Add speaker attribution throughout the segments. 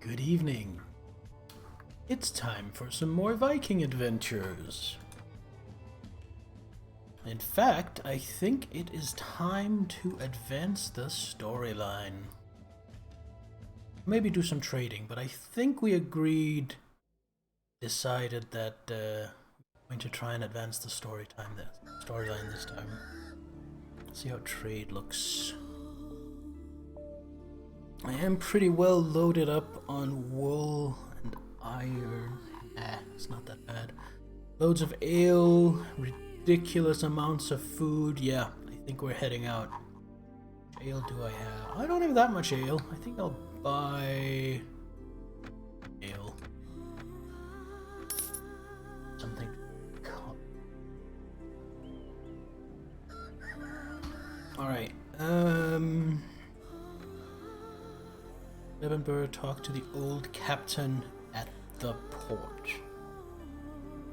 Speaker 1: Good evening. It's time for some more Viking adventures. In fact, I think it is time to advance the storyline. Maybe do some trading, but I think we decided that we're going to try and advance the storyline this time. See how trade looks. I am pretty well loaded up on wool and iron. It's not that bad. Loads of ale, ridiculous amounts of food. Yeah, I think we're heading out. Which ale do I have? I don't have that much ale. I think I'll buy ale. Something. Alright. Edinburgh talked to the old captain at the port.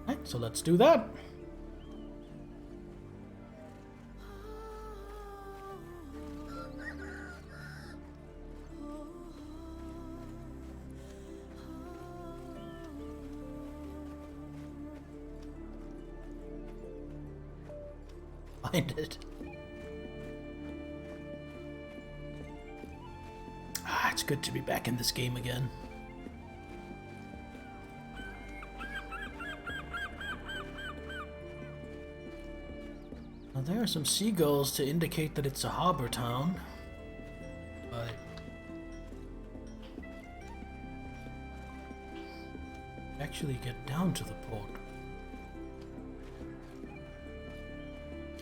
Speaker 1: Right, so let's do that. Find it. It's good to be back in this game again. Now there are some seagulls to indicate that it's a harbor town, but actually get down to the port.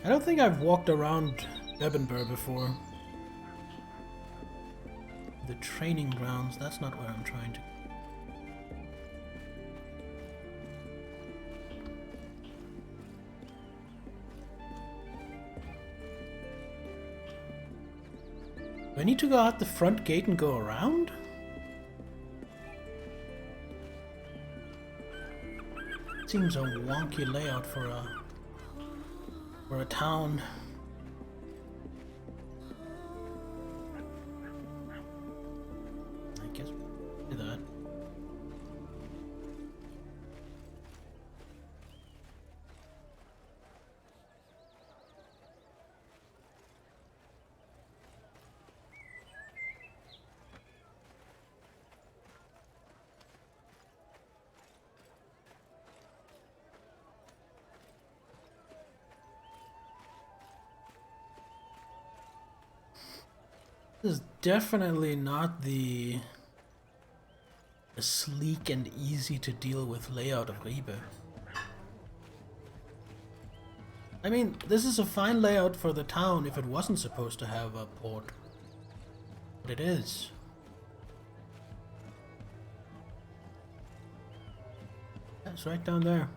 Speaker 1: I don't think I've walked around Edinburgh before. The training grounds, that's not where I'm trying to. Do I need to go out the front gate and go around? Seems a wonky layout for a town. That. This is definitely not the sleek and easy to deal with layout of Ribe. I mean, this is a fine layout for the town if it wasn't supposed to have a port. But it is. That's right down there.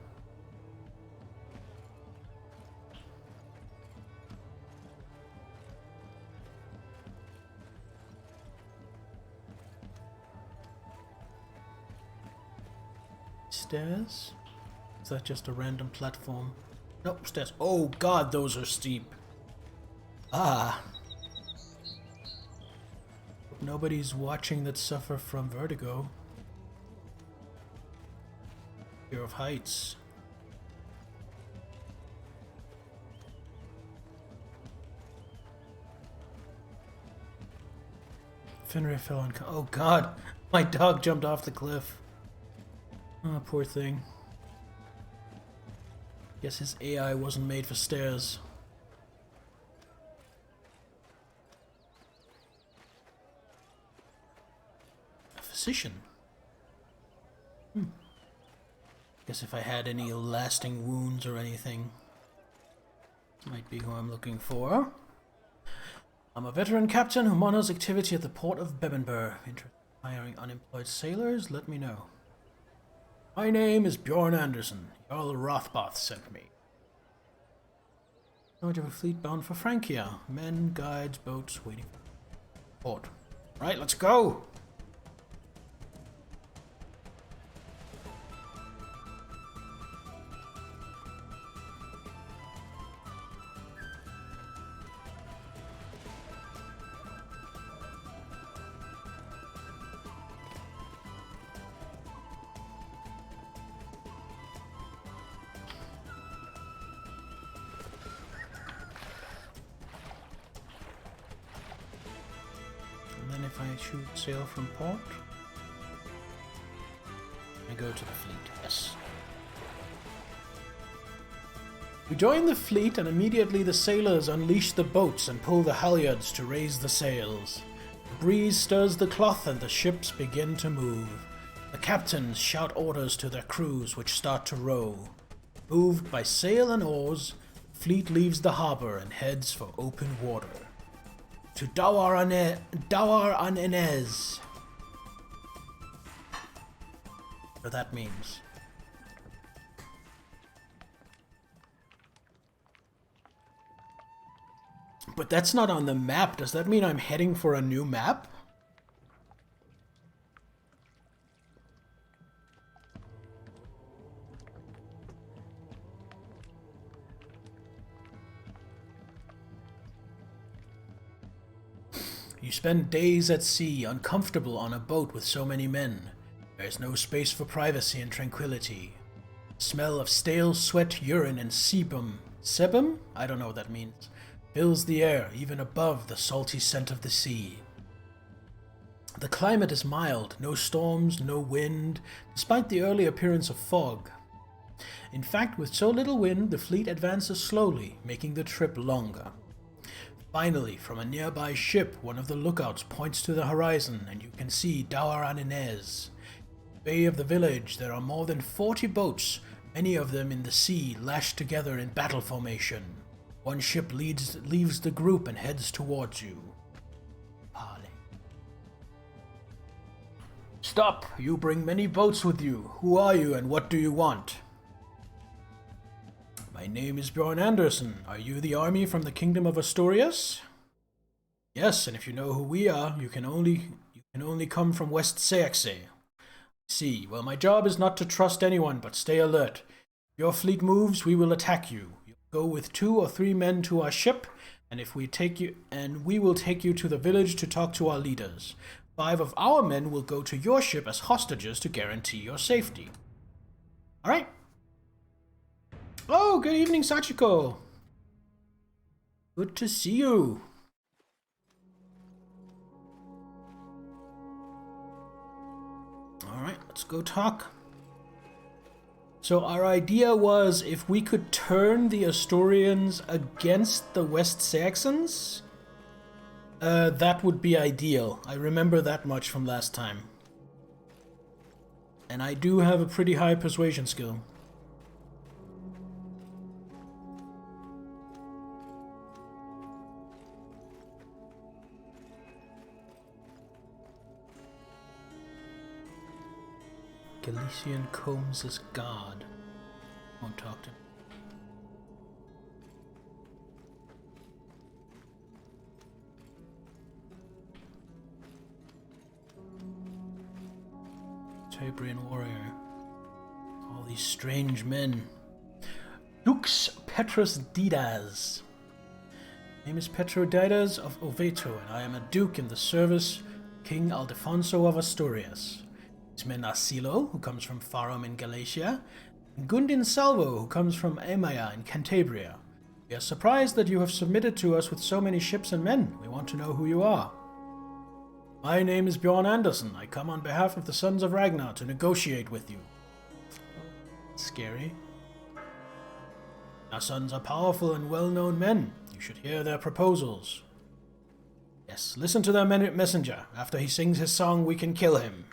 Speaker 1: Stairs? Is that just a random platform? Nope, stairs. Oh god, those are steep. Ah. Hope nobody's watching that suffer from vertigo. Fear of heights. Fenrir fell on. Oh god, my dog jumped off the cliff. Oh, poor thing. Guess his AI wasn't made for stairs. A physician? Guess if I had any lasting wounds or anything, might be who I'm looking for. I'm a veteran captain who monitors activity at the port of Bebbanburg. Interested in hiring unemployed sailors? Let me know. My name is Bjorn Anderson. Jarl Rothboth sent me. Knowledge of a fleet bound for Francia. Men, guides, boats waiting for port. Right, let's go! if I shoot sail from port? I go to the fleet, yes. We join the fleet, and immediately the sailors unleash the boats and pull the halyards to raise the sails. The breeze stirs the cloth and the ships begin to move. The captains shout orders to their crews, which start to row. Moved by sail and oars, the fleet leaves the harbor and heads for open water. To Dawar an Enez. What that means. But that's not on the map. Does that mean I'm heading for a new map? You spend days at sea, uncomfortable on a boat with so many men. There's no space for privacy and tranquility. Smell of stale sweat, urine, and sebum? I don't know what that means. Fills the air, even above the salty scent of the sea. The climate is mild, no storms, no wind, despite the early appearance of fog. In fact, with so little wind, the fleet advances slowly, making the trip longer. Finally, from a nearby ship, one of the lookouts points to the horizon, and you can see Dawar an Enez. In the bay of the village, there are more than 40 boats, many of them in the sea, lashed together in battle formation. One ship leaves the group and heads towards you. Stop! You bring many boats with you. Who are you and what do you want? My name is Bjorn Anderson. Are you the army from the Kingdom of Asturias? Yes, and if you know who we are, you can only come from West Saxe. See, well, my job is not to trust anyone, but stay alert. If your fleet moves, we will attack you. Go with 2 or 3 men to our ship, and we will take you to the village to talk to our leaders. 5 of our men will go to your ship as hostages to guarantee your safety. All right. Oh, good evening, Sachiko. Good to see you. All right, let's go talk. So our idea was if we could turn the Asturians against the West Saxons, that would be ideal. I remember that much from last time. And I do have a pretty high persuasion skill. Galician Combs' god. Won't talk to him. Tabrian warrior. All these strange men. Dux Petrus Didas. Name is Petro Didas of Oveto, and I am a duke in the service of King Aldefonso of Asturias. His men are Silo, who comes from Farum in Galatia, and Gundin Salvo, who comes from Emaya in Cantabria. We are surprised that you have submitted to us with so many ships and men. We want to know who you are. My name is Bjorn Anderson. I come on behalf of the Sons of Ragnar to negotiate with you. Scary. Our sons are powerful and well-known men. You should hear their proposals. Yes, listen to their messenger. After he sings his song, we can kill him.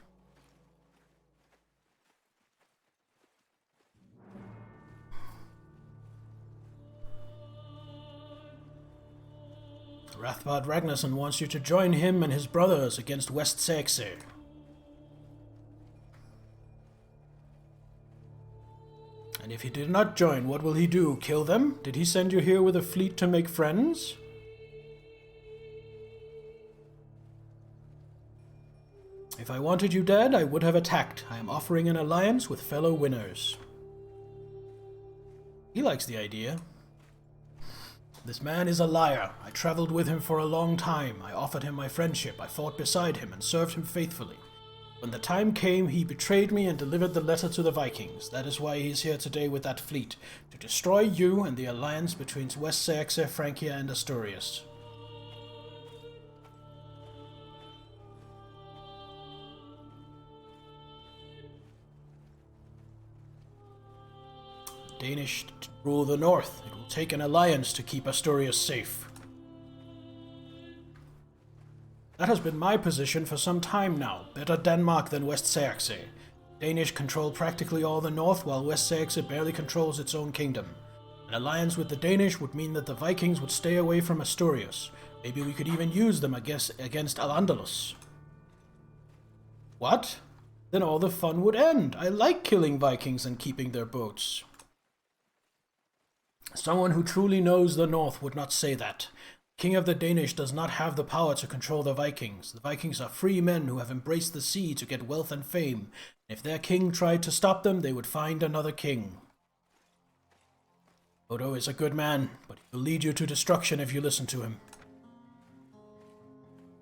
Speaker 1: Rathbard Ragnarsson wants you to join him and his brothers against West Saxe. And if he did not join, what will he do? Kill them? Did he send you here with a fleet to make friends? If I wanted you dead, I would have attacked. I am offering an alliance with fellow winners. He likes the idea. This man is a liar. I traveled with him for a long time. I offered him my friendship. I fought beside him and served him faithfully. When the time came, he betrayed me and delivered the letter to the Vikings. That is why he is here today with that fleet, to destroy you and the alliance between West Saxe, Francia, and Asturias. Danish rule the north. It will take an alliance to keep Astoria safe. That has been my position for some time now. Better Denmark than West Saxe. Danish control practically all the north, while West Saxe barely controls its own kingdom. An alliance with the Danish would mean that the Vikings would stay away from Asturias. Maybe we could even use them against Al-Andalus. What? Then all the fun would end. I like killing Vikings and keeping their boats. Someone who truly knows the north would not say that. King of the Danish does not have the power to control the Vikings. The Vikings are free men who have embraced the sea to get wealth and fame. If their king tried to stop them, they would find another king. Odo is a good man, but he will lead you to destruction if you listen to him.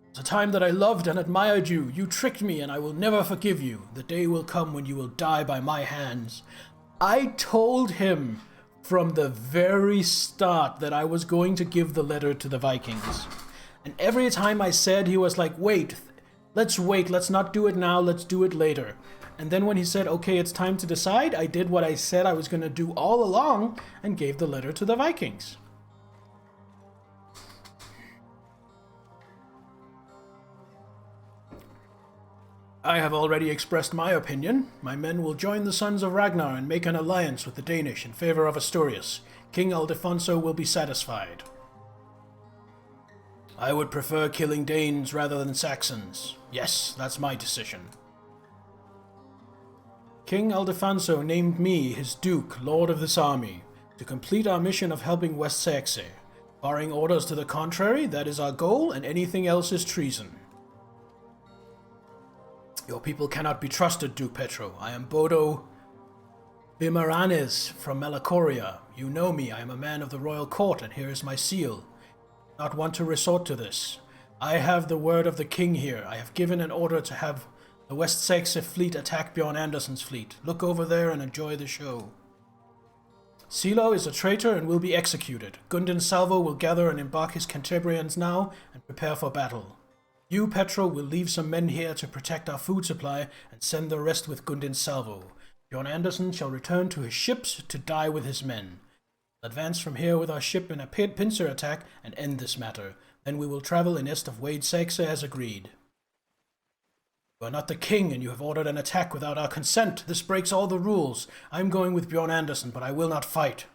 Speaker 1: It's a time that I loved and admired you. You tricked me, and I will never forgive you. The day will come when you will die by my hands. I told him from the very start that I was going to give the letter to the Vikings. And every time I said, he was like, wait, let's not do it now, let's do it later. And then when he said, okay, it's time to decide, I did what I said I was going to do all along and gave the letter to the Vikings. I have already expressed my opinion. My men will join the Sons of Ragnar and make an alliance with the Danish in favor of Asturias. King Ildefonso will be satisfied. I would prefer killing Danes rather than Saxons. Yes, that's my decision. King Ildefonso named me his Duke, Lord of this army, to complete our mission of helping West Saxe. Barring orders to the contrary, that is our goal, and anything else is treason. Your people cannot be trusted, Duke Petro. I am Bodo Bimaranes from Melacoria. You know me, I am a man of the royal court, and here is my seal. I do not want to resort to this. I have the word of the king here. I have given an order to have the West Saxe fleet attack Bjorn Andersson's fleet. Look over there and enjoy the show. Silo is a traitor and will be executed. Gundin Salvo will gather and embark his Cantabrians now and prepare for battle. You, Petro, will leave some men here to protect our food supply and send the rest with Gundin Salvo. Bjorn Andersson shall return to his ships to die with his men. We'll advance from here with our ship in a pincer attack and end this matter. Then we will travel in east of Wade Saxe as agreed. You are not the king, and you have ordered an attack without our consent. This breaks all the rules. I'm going with Bjorn Andersson, but I will not fight.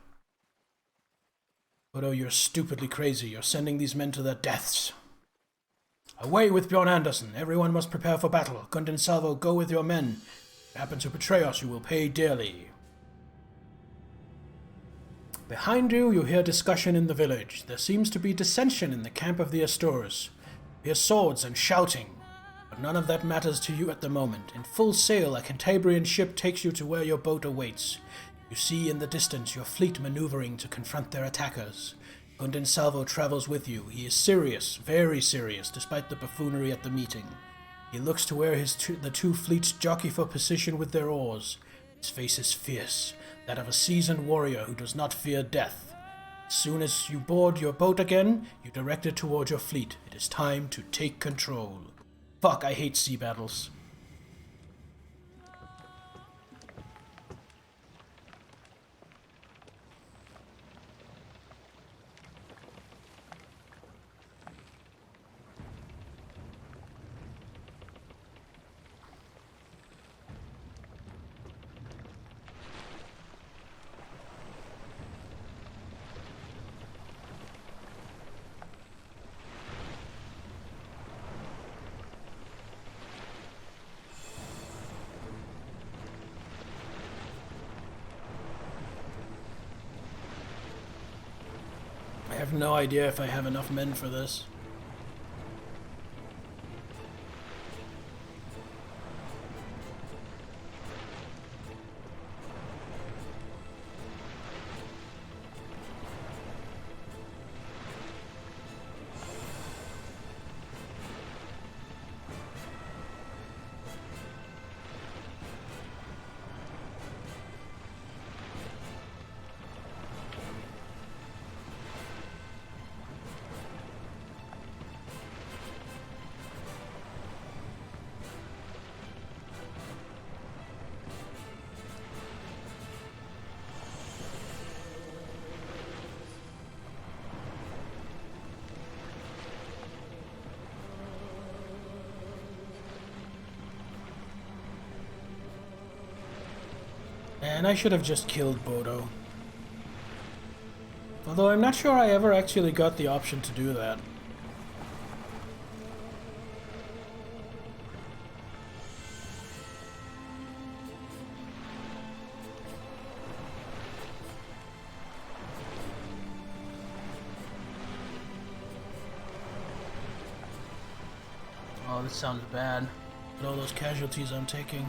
Speaker 1: Odo, you're stupidly crazy. You're sending these men to their deaths. Away with Bjorn Andersson. Everyone must prepare for battle. Gundin Salvo, go with your men. If you happen to betray us, you will pay dearly. Behind you, you hear discussion in the village. There seems to be dissension in the camp of the Astores. You hear swords and shouting. But none of that matters to you at the moment. In full sail, a Cantabrian ship takes you to where your boat awaits. You see in the distance your fleet maneuvering to confront their attackers. Gundin Salvo travels with you. He is serious, very serious, despite the buffoonery at the meeting. He looks to where the two fleets jockey for position with their oars. His face is fierce, that of a seasoned warrior who does not fear death. As soon as you board your boat again, you direct it toward your fleet. It is time to take control. Fuck, I hate sea battles. I have no idea if I have enough men for this. And I should have just killed Bodo. Although I'm not sure I ever actually got the option to do that. Oh, this sounds bad. Look at all those casualties I'm taking.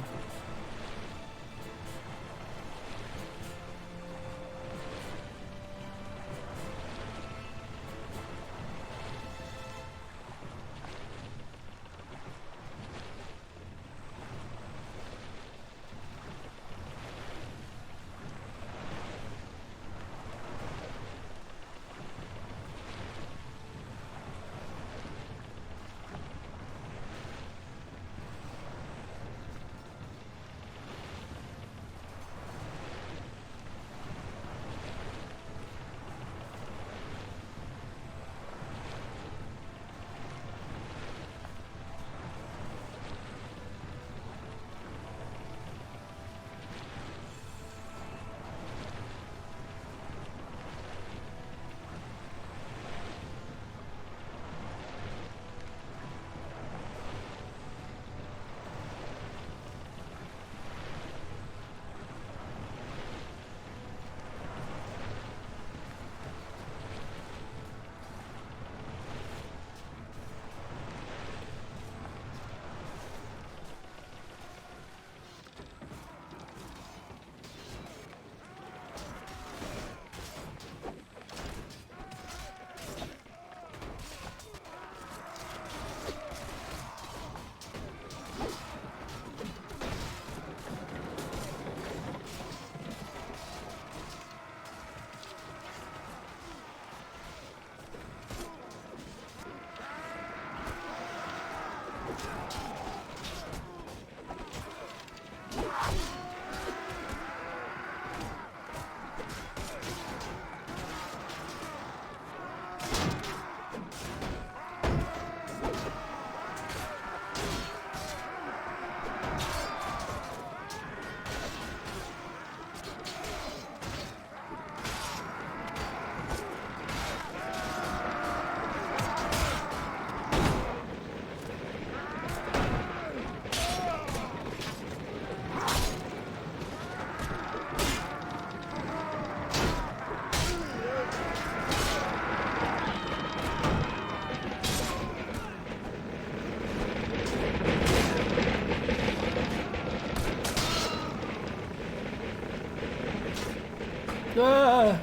Speaker 1: Ah!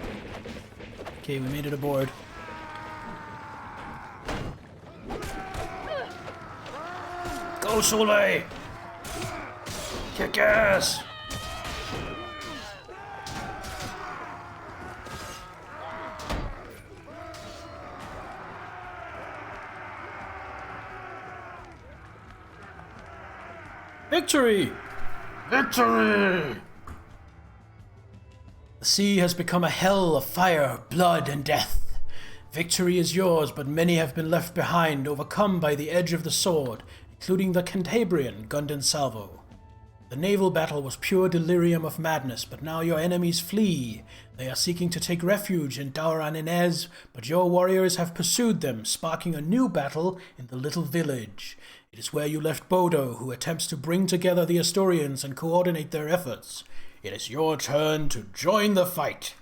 Speaker 1: Okay, we made it aboard. Go, Soleil! Kick ass! Victory! Victory! The sea has become a hell of fire, blood, and death. Victory is yours, but many have been left behind, overcome by the edge of the sword, including the Cantabrian Gundin Salvo. The naval battle was pure delirium of madness, but now your enemies flee. They are seeking to take refuge in Dauran Inez, but your warriors have pursued them, sparking a new battle in the little village. It is where you left Bodo, who attempts to bring together the Asturians and coordinate their efforts. It is your turn to join the fight.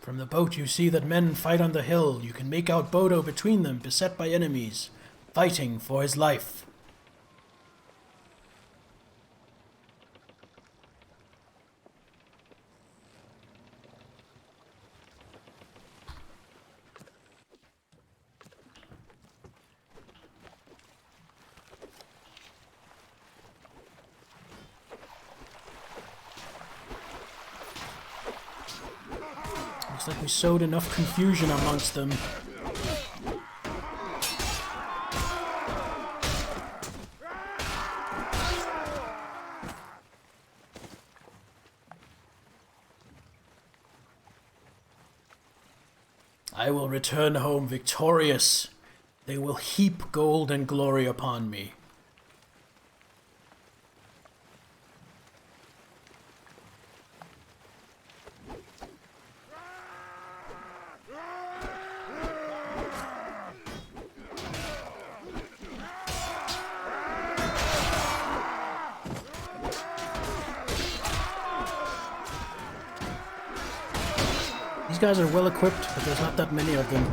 Speaker 1: From the boat you see that men fight on the hill. You can make out Bodo between them, beset by enemies, fighting for his life. Looks like we sowed enough confusion amongst them. I will return home victorious. They will heap gold and glory upon me. These guys are well equipped, but there's not that many of them.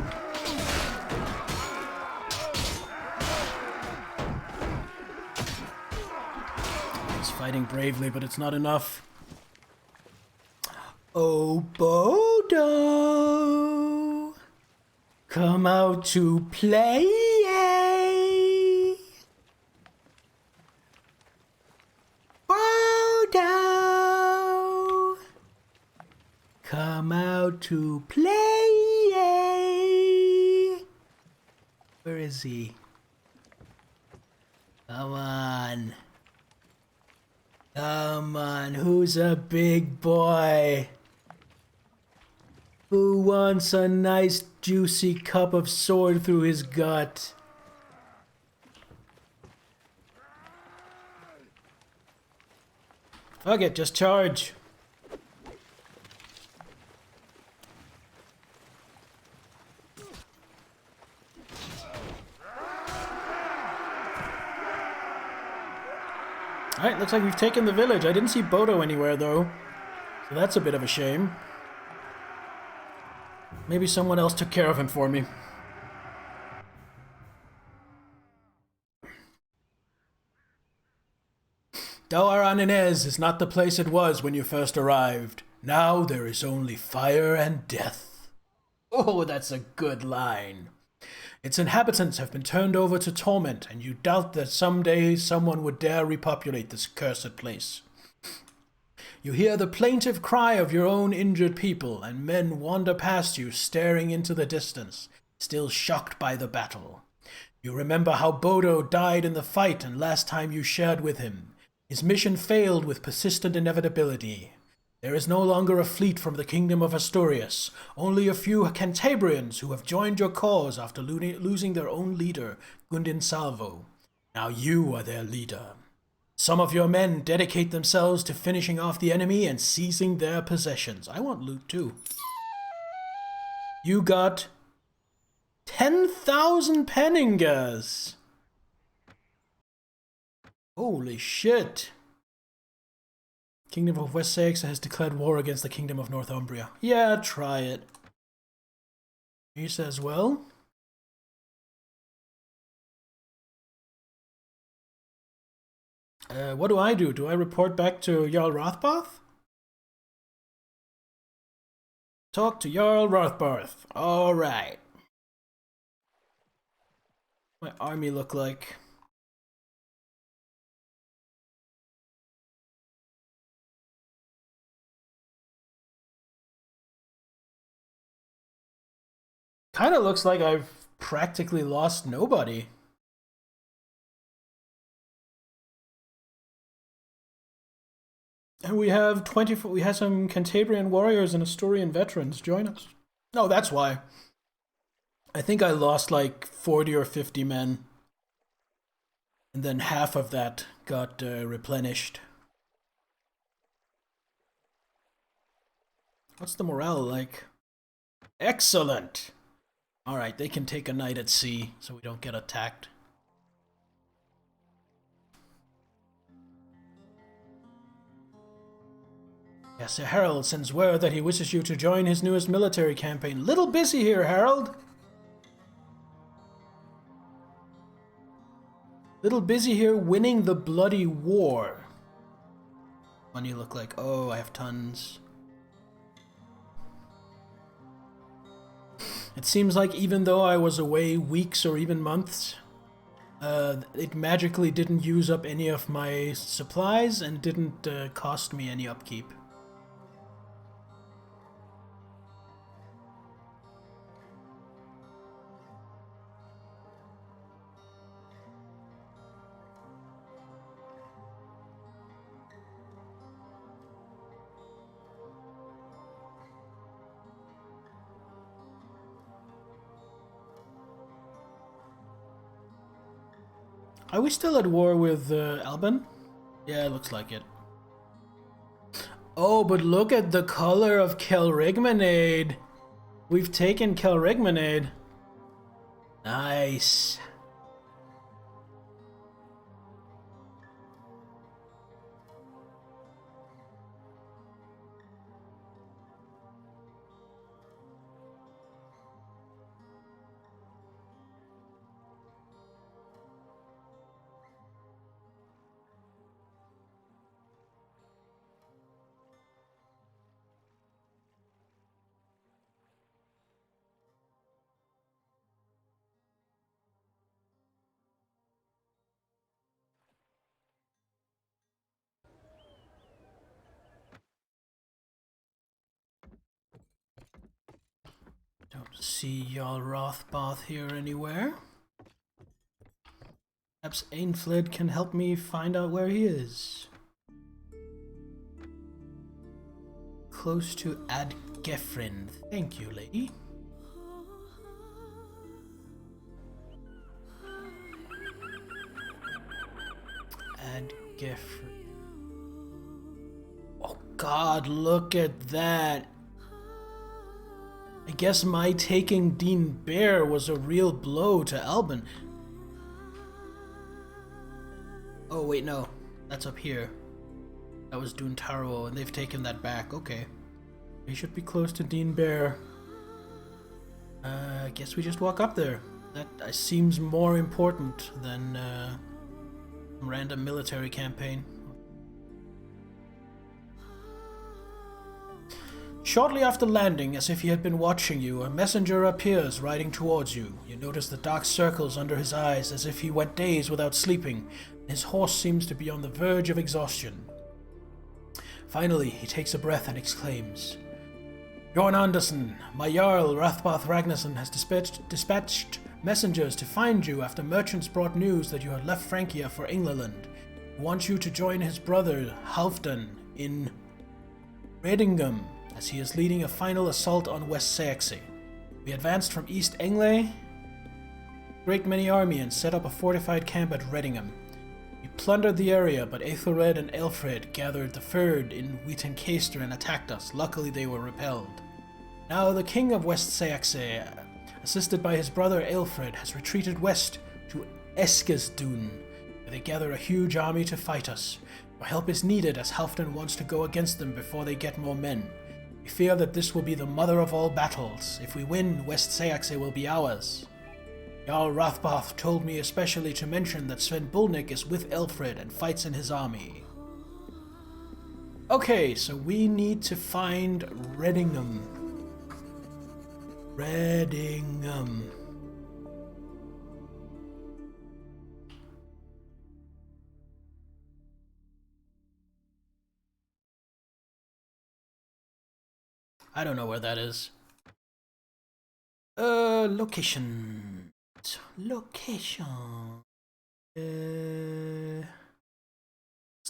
Speaker 1: He's fighting bravely, but it's not enough. Oh, Bodo! Come out to play! Bodo! Come out to play! Where is he? Come on. Come on, who's a big boy? Who wants a nice juicy cup of sword through his gut? Fuck it, just charge. Alright, looks like we've taken the village. I didn't see Bodo anywhere, though. So that's a bit of a shame. Maybe someone else took care of him for me. Dawar Ananez is not the place it was when you first arrived. Now there is only fire and death. Oh, that's a good line. Its inhabitants have been turned over to torment, and you doubt that someday someone would dare repopulate this cursed place. You hear the plaintive cry of your own injured people, and men wander past you, staring into the distance, still shocked by the battle. You remember how Bodo died in the fight and last time you shared with him. His mission failed with persistent inevitability. There is no longer a fleet from the kingdom of Asturias, only a few Cantabrians who have joined your cause after losing their own leader, Gundin Salvo. Now you are their leader. Some of your men dedicate themselves to finishing off the enemy and seizing their possessions. I want loot too. You got 10,000 penningers. Holy shit. Kingdom of Wessex has declared war against the Kingdom of Northumbria. Yeah, try it. He says, well. What do I do? Do I report back to Jarl Rothbarth? Talk to Jarl Rothbarth. Alright. My army look like? Kind of looks like I've practically lost nobody. And we have we have some Cantabrian warriors and Asturian veterans join us. No, that's why. I think I lost like 40 or 50 men. And then half of that got replenished. What's the morale like? Excellent! Alright, they can take a night at sea so we don't get attacked. Yes, Sir Harold sends word that he wishes you to join his newest military campaign. Little busy here, Harold! Little busy here winning the bloody war. Money look like, oh, I have tons. It seems like even though I was away weeks or even months, it magically didn't use up any of my supplies and didn't cost me any upkeep. Are we still at war with Alban? Yeah, it looks like it. Oh, but look at the color of Kelregmanade. We've taken Kelregmanade. Nice. Don't see Jarl Rothbath here anywhere. Perhaps Ainfled can help me find out where he is. Close to Adgefrin. Thank you, lady. Adgefrin. Oh god, look at that. I guess my taking Dean Bear was a real blow to Alban. Oh wait, no. That's up here. That was Dún Taro, and they've taken that back. Okay. We should be close to Dean Bear. I guess we just walk up there. That seems more important than random military campaign. Shortly after landing, as if he had been watching you, a messenger appears riding towards you. You notice the dark circles under his eyes, as if he went days without sleeping. His horse seems to be on the verge of exhaustion. Finally, he takes a breath and exclaims, "Bjorn Anderson, my Jarl Rothbath Ragnarsson has dispatched messengers to find you after merchants brought news that you had left Francia for England. He wants you to join his brother Halfdan in Redingham, as he is leading a final assault on West Saxony. We advanced from East Englay, great many army, and set up a fortified camp at Redingham. We plundered the area, but Aethelred and Elfred gathered the Fyrd in Wheaton-Caster and attacked us. Luckily they were repelled. Now the king of West Saxony, assisted by his brother Aelfred, has retreated west to Eskilstun, where they gather a huge army to fight us. Our help is needed, as Halfdan wants to go against them before they get more men. We fear that this will be the mother of all battles. If we win, West Saxony will be ours. Jarl Rothbath told me especially to mention that Sven Bulnik is with Elfred and fights in his army." Okay, so we need to find Redingham. Redingham. I don't know where that is. Location. Location. It's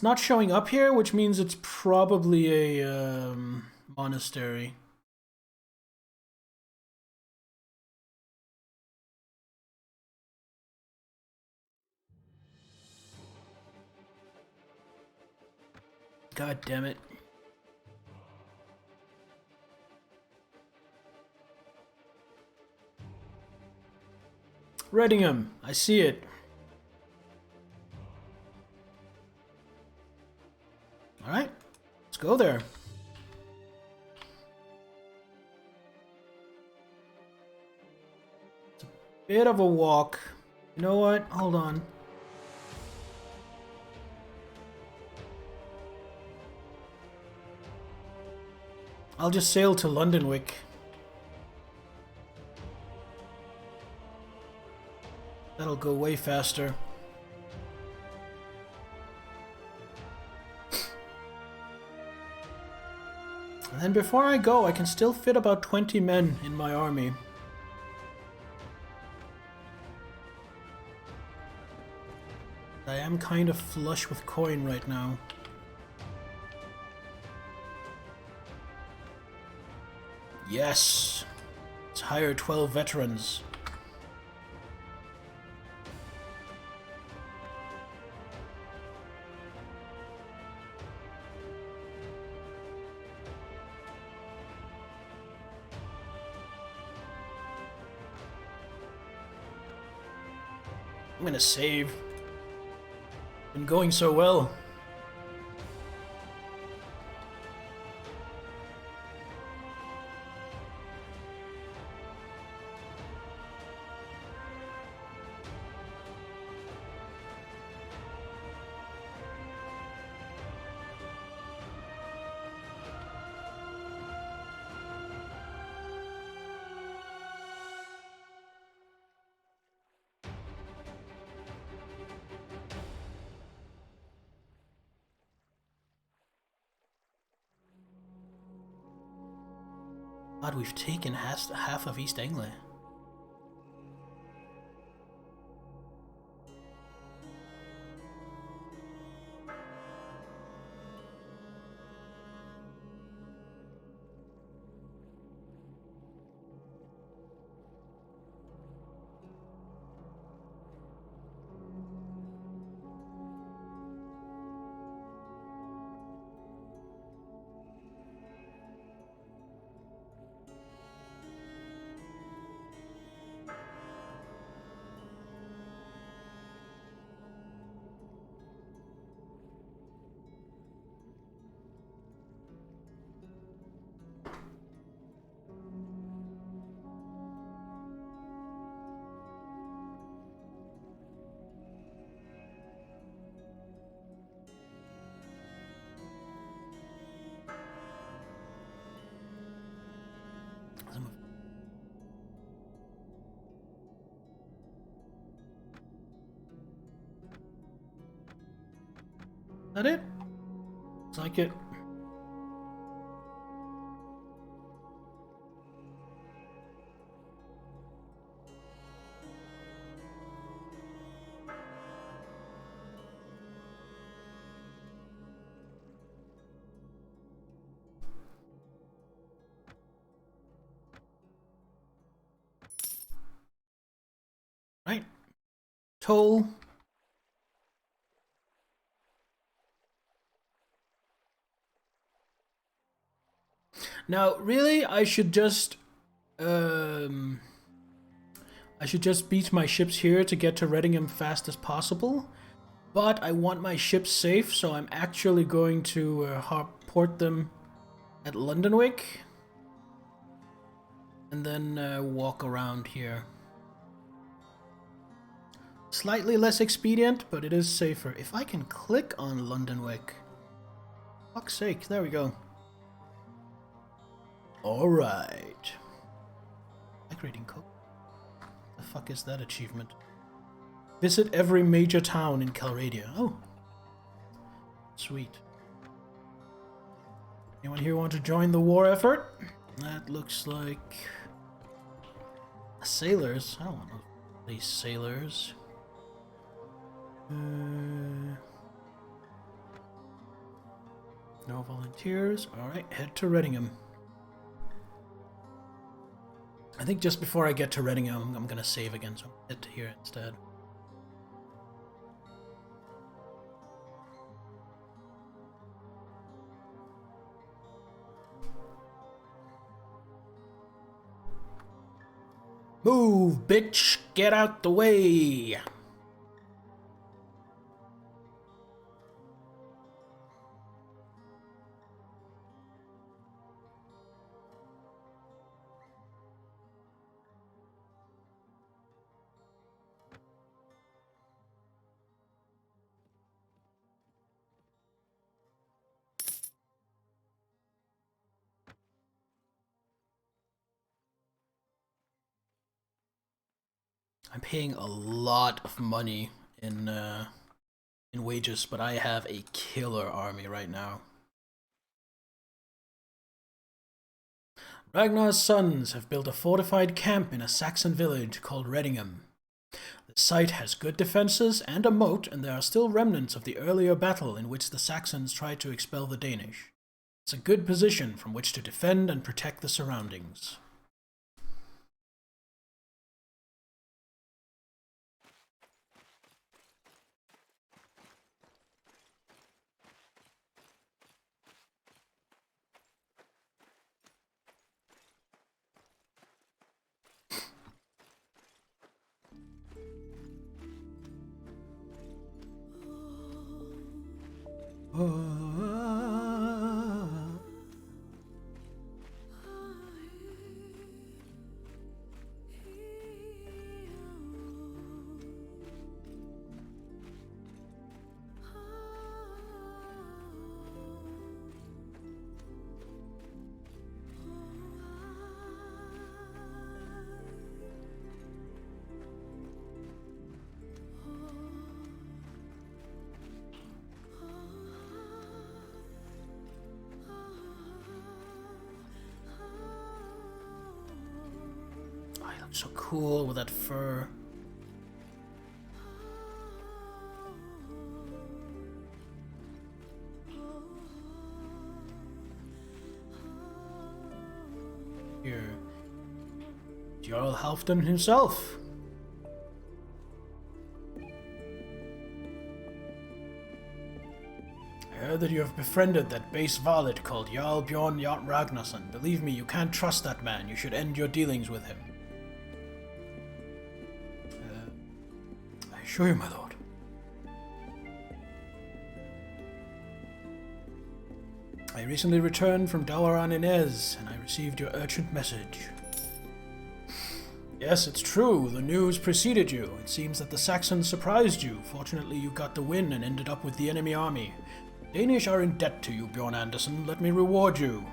Speaker 1: not showing up here, which means it's probably a monastery. God damn it. Redingham, I see it. Alright, let's go there. It's a bit of a walk. You know what? Hold on. I'll just sail to Londonwick. That'll go way faster. And then before I go, I can still fit about 20 men in my army. I am kind of flush with coin right now. Yes! Let's hire 12 veterans. I'm gonna save. Been going so well. God, we've taken half of East Anglia. That it? Looks like it. Right. Toll. Now, really, I should just beat my ships here to get to Readingham fast as possible. But I want my ships safe, so I'm actually going to port them at Londonwick. And then walk around here. Slightly less expedient, but it is safer. If I can click on Londonwick. Fuck's sake, there we go. Alright. Migrating code. The fuck is that achievement? Visit every major town in Calradia. Oh. Sweet. Anyone here want to join the war effort? That looks like... sailors. I don't want these sailors. No volunteers. Alright, head to Readingham. I think just before I get to Readingham, I'm gonna save again, so I'll head to here instead. Move, bitch! Get out the way! I'm paying a lot of money in wages, but I have a killer army right now. Ragnar's sons have built a fortified camp in a Saxon village called Readingham. The site has good defenses and a moat, and there are still remnants of the earlier battle in which the Saxons tried to expel the Danish. It's a good position from which to defend and protect the surroundings. So cool with that fur. Here, Jarl Halfdan himself. I heard that you have befriended that base varlet called Jarl Bjorn Ragnarsson. Believe me, you can't trust that man. You should end your dealings with him. I assure you, my lord. I recently returned from Dauran Inez, and I received your urgent message. Yes, it's true. The news preceded you. It seems that the Saxons surprised you. Fortunately, you got the win and ended up with the enemy army. The Danish are in debt to you, Bjorn Anderson. Let me reward you.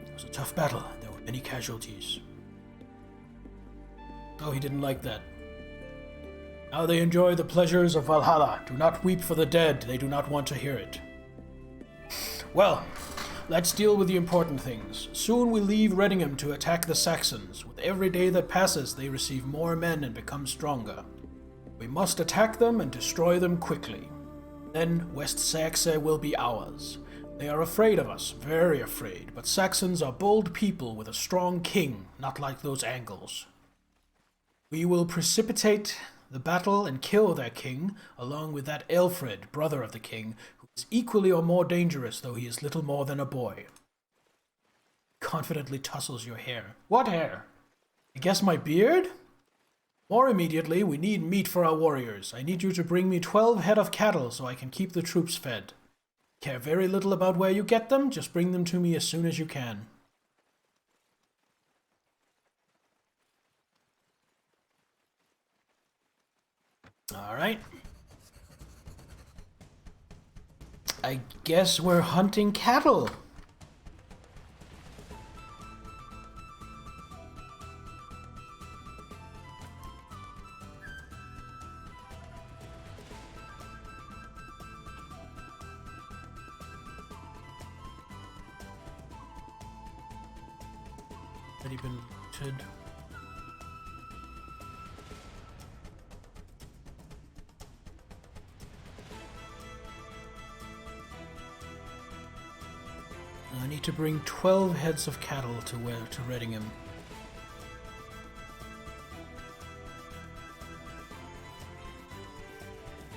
Speaker 1: It was a tough battle. There were many casualties. Oh, he didn't like that. Now they enjoy the pleasures of Valhalla. Do not weep for the dead. They do not want to hear it. Well, let's deal with the important things. Soon we leave Redingham to attack the Saxons. With every day that passes, they receive more men and become stronger. We must attack them and destroy them quickly. Then West Saxe will be ours. They are afraid of us, very afraid, but Saxons are bold people with a strong king, not like those Angles. We will precipitate the battle and kill their king, along with that Aelfred, brother of the king, who is equally or more dangerous, though he is little more than a boy. Confidently tussles your hair. What hair? I guess my beard? More immediately, we need meat for our warriors. I need you to bring me 12 head of cattle so I can keep the troops fed. Care very little about where you get them, just bring them to me as soon as you can. Alright. I guess we're hunting cattle. Already been looted. I need to bring 12 heads of cattle to Redingham.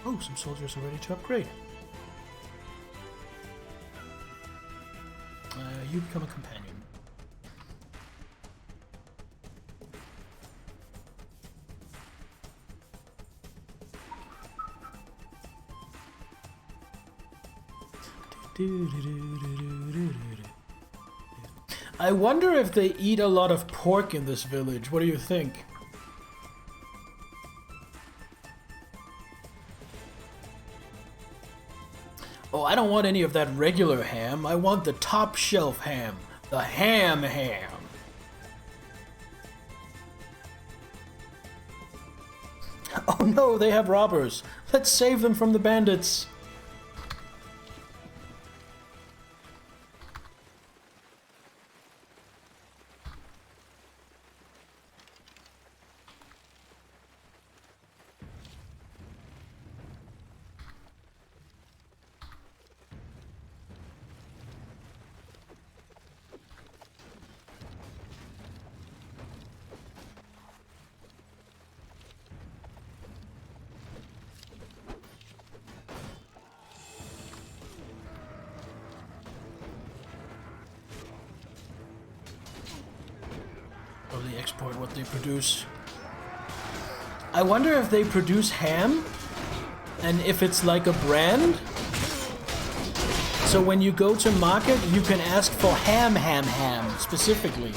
Speaker 1: Oh, some soldiers are ready to upgrade. You become a companion. I wonder if they eat a lot of pork in this village. What do you think? Oh, I don't want any of that regular ham. I want the top shelf ham. The ham. Oh no, they have robbers. Let's save them from the bandits. Probably export what they produce. I wonder if they produce ham? And if it's like a brand, so when you go to market, you can ask for ham specifically.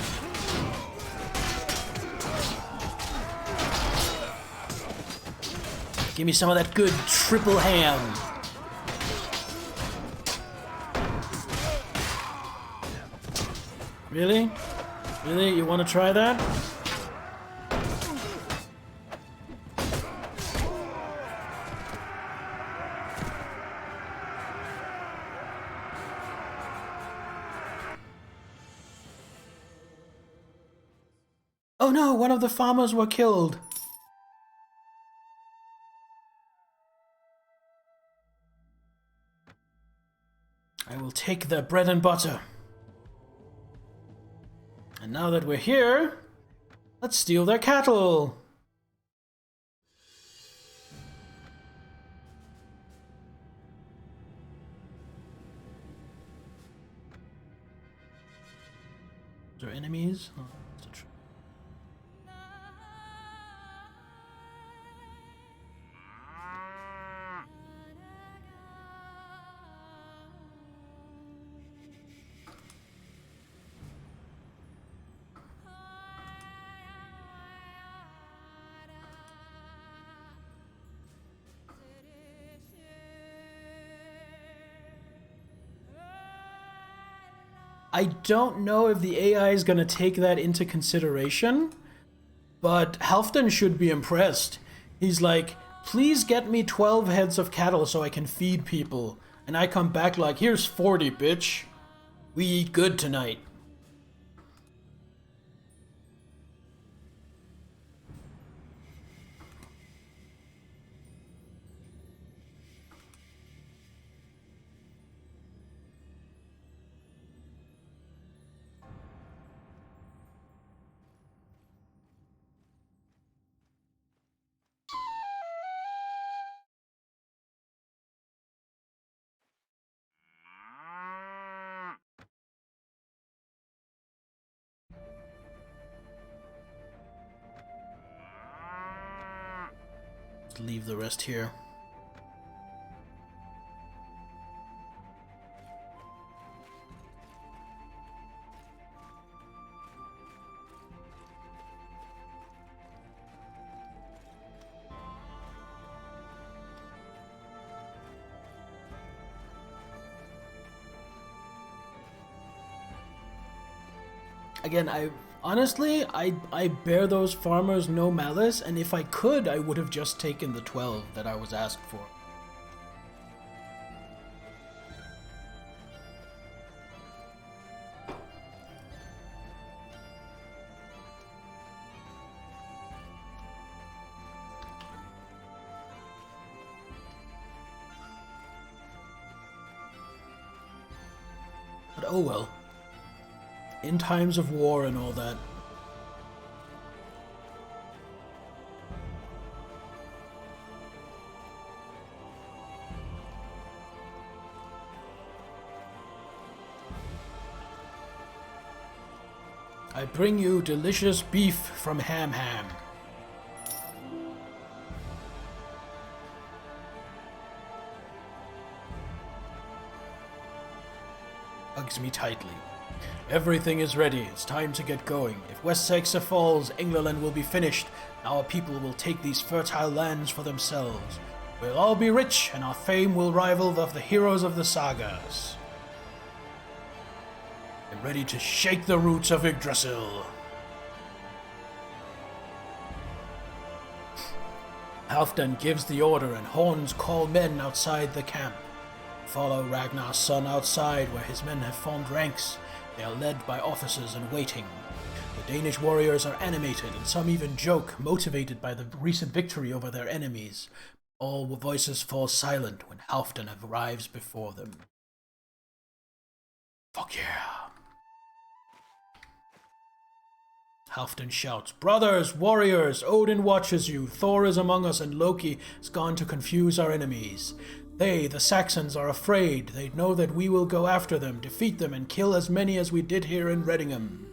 Speaker 1: Give me some of that good triple ham. Really? Really? You want to try that? Oh no, one of the farmers were killed. I will take their bread and butter. And now that we're here, let's steal their cattle. Is there enemies? Oh, that's a tree. I don't know if the AI is going to take that into consideration, but Halfdan should be impressed. He's like, please get me 12 heads of cattle so I can feed people. And I come back like, here's 40, bitch. We eat good tonight. Leave the rest here. Again, honestly, I bear those farmers no malice, and if I could, I would have just taken the 12 that I was asked for. But oh well. In times of war and all that. I bring you delicious beef from Ham. Hugs me tightly. Everything is ready. It's time to get going. If West Saxa falls, England will be finished. Our people will take these fertile lands for themselves. We'll all be rich, and our fame will rival that of the heroes of the sagas. I'm ready to shake the roots of Yggdrasil. Halfdan gives the order, and horns call men outside the camp. Follow Ragnar's son outside, where his men have formed ranks. They are led by officers in waiting. The Danish warriors are animated, and some even joke, motivated by the recent victory over their enemies. All voices fall silent when Halfdan arrives before them. Fuck yeah. Halfdan shouts, "Brothers, warriors, Odin watches you, Thor is among us, and Loki has gone to confuse our enemies. They, the Saxons, are afraid. They know that we will go after them, defeat them, and kill as many as we did here in Reddingham.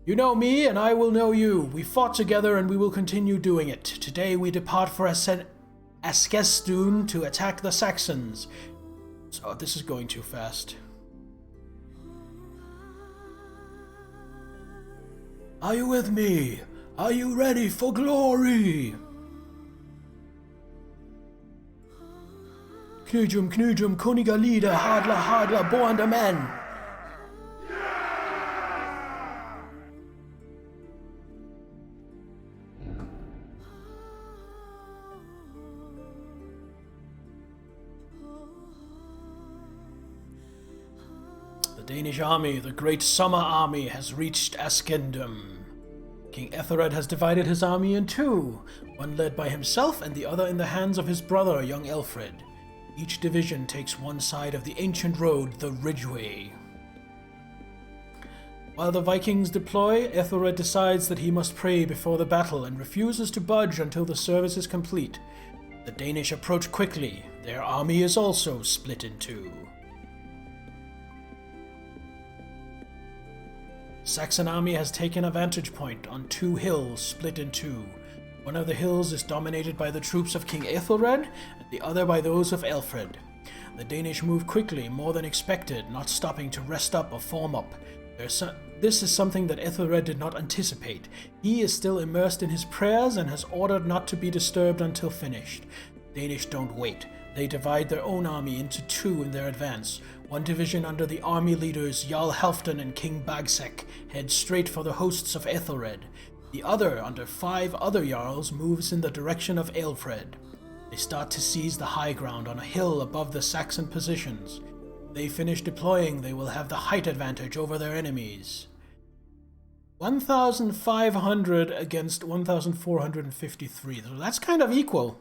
Speaker 1: You know me, and I will know you. We fought together, and we will continue doing it. Today we depart for Eskilstune to attack the Saxons. So this is going too fast. Are you with me? Are you ready for glory? Knudrum, knudrum, koniga lieder, hadla, hadla, boende men. The Danish army, the great summer army, has reached Askendum. King Ethelred has divided his army in two, one led by himself and the other in the hands of his brother, young Elfred. Each division takes one side of the ancient road, the Ridgeway. While the Vikings deploy, Ethelred decides that he must pray before the battle and refuses to budge until the service is complete. The Danish approach quickly. Their army is also split in two. Saxon army has taken a vantage point on two hills split in two. One of the hills is dominated by the troops of King Ethelred, and the other by those of Elfred. The Danish move quickly, more than expected, not stopping to rest up or form up. This is something that Ethelred did not anticipate. He is still immersed in his prayers and has ordered not to be disturbed until finished. The Danish don't wait. They divide their own army into two in their advance. One division under the army leaders Jarl Halfdan and King Bagsec heads straight for the hosts of Ethelred. The other, under 5 other Jarls, moves in the direction of Aelfred. They start to seize the high ground on a hill above the Saxon positions. When they finish deploying, they will have the height advantage over their enemies. 1,500 against 1,453. So that's kind of equal.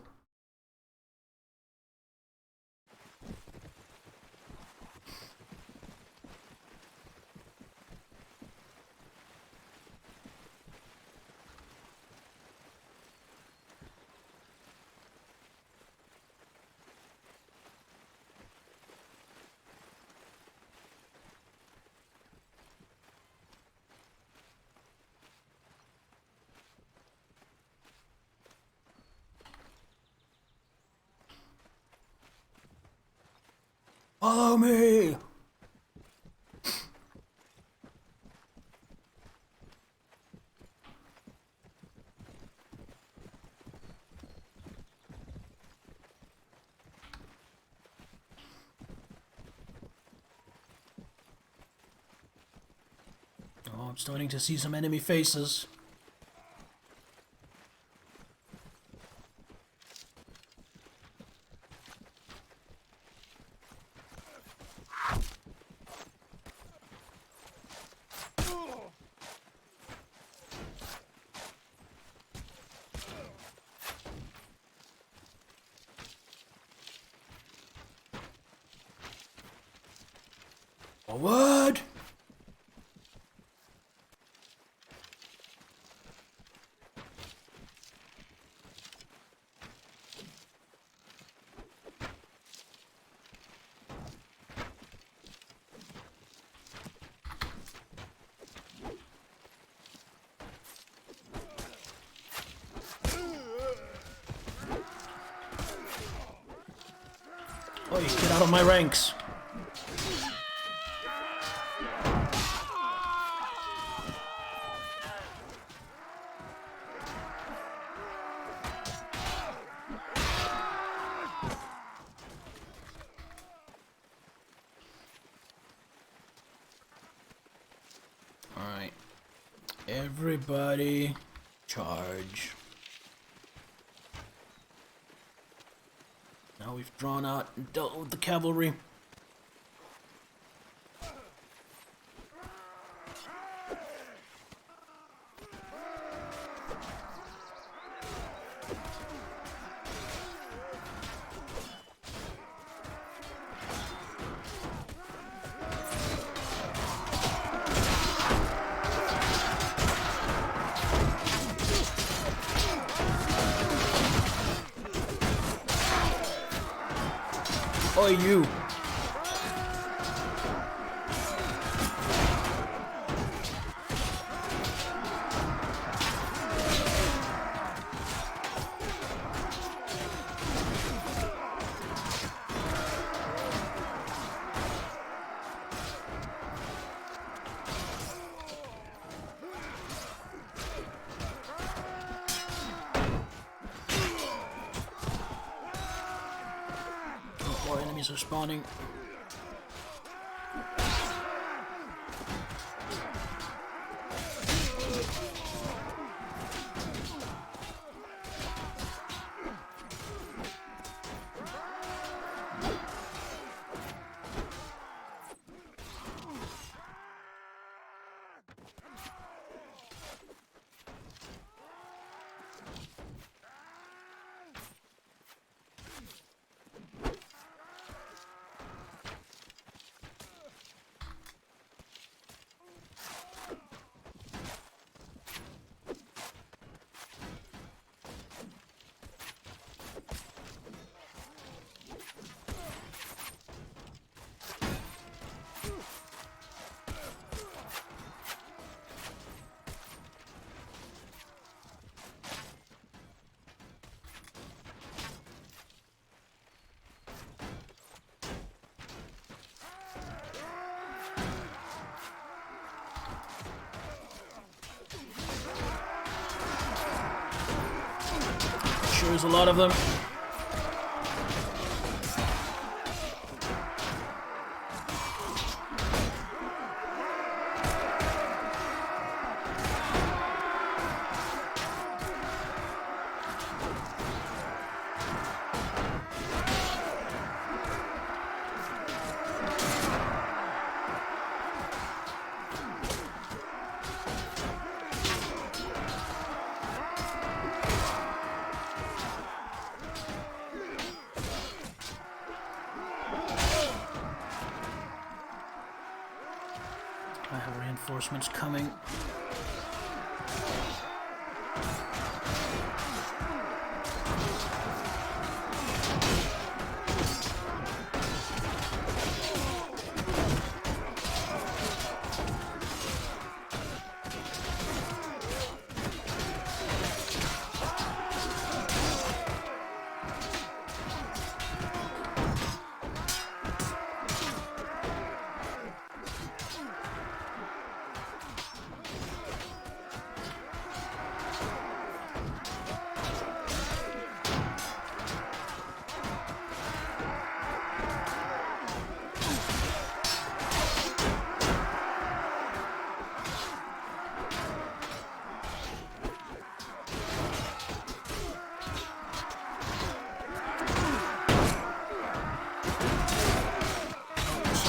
Speaker 1: Follow me! Oh, I'm starting to see some enemy faces. Forward! Oh, you get out of my ranks. Alright. Everybody charge. Now we've drawn out and dealt with the cavalry. Oi, you! Enemies are spawning. Sure, there's a lot of them. I have reinforcements coming.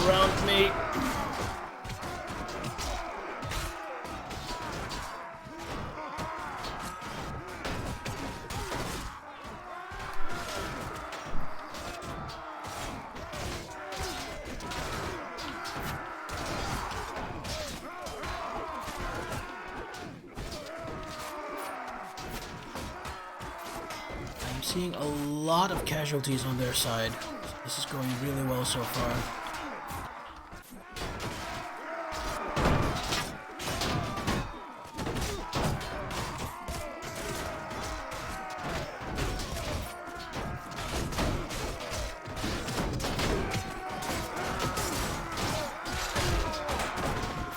Speaker 1: Surround me. I'm seeing a lot of casualties on their side. This is going really well so far.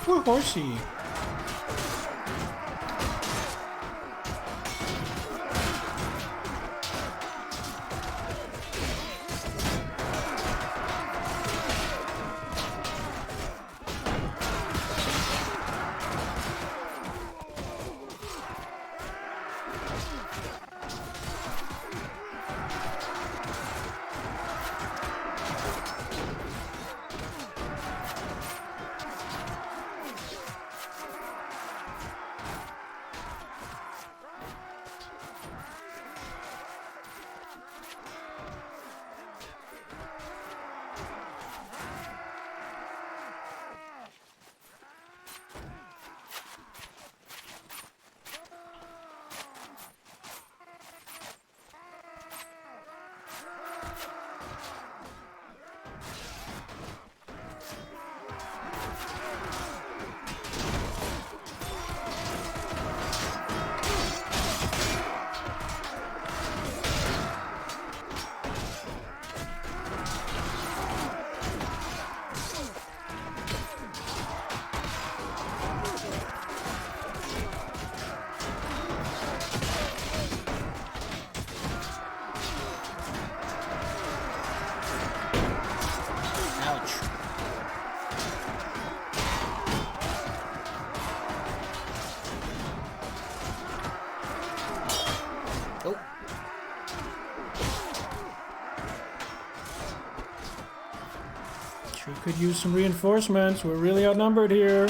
Speaker 1: Poor horsey. could use some reinforcements. We're really outnumbered here.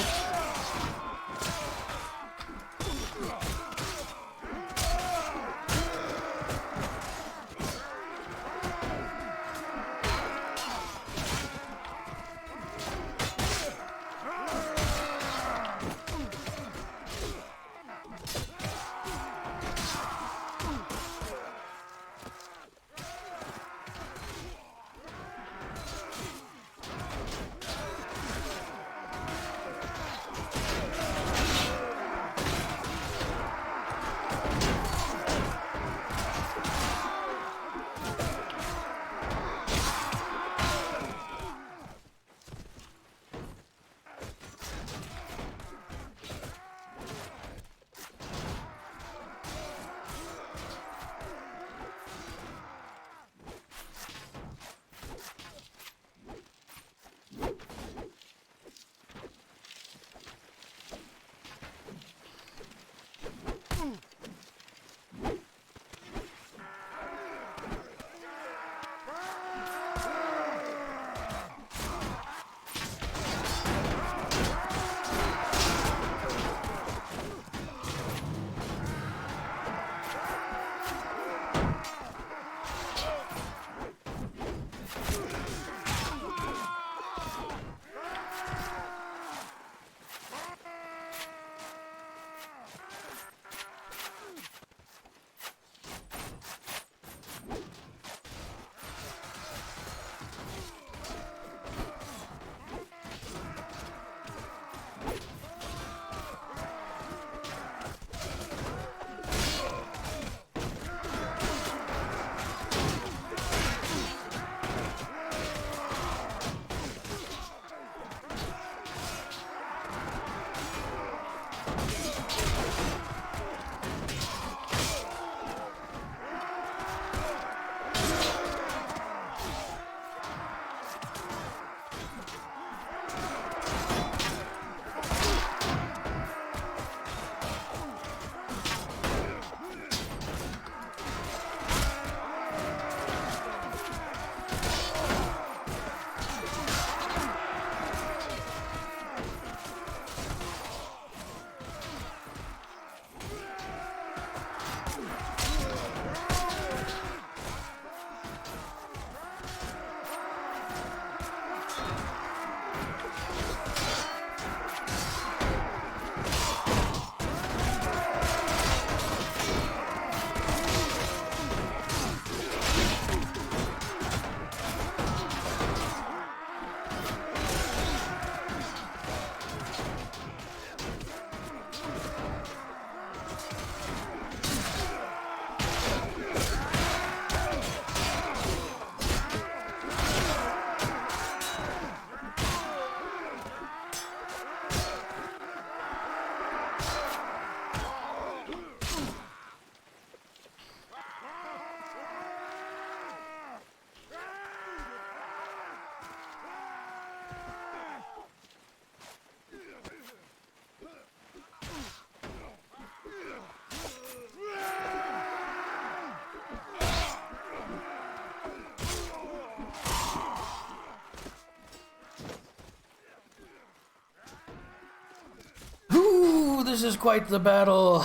Speaker 1: This is quite the battle.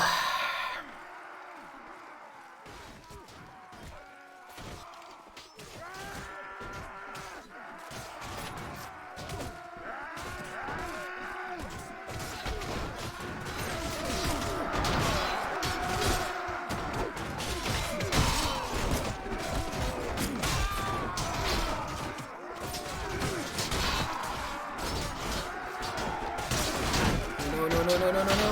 Speaker 1: No.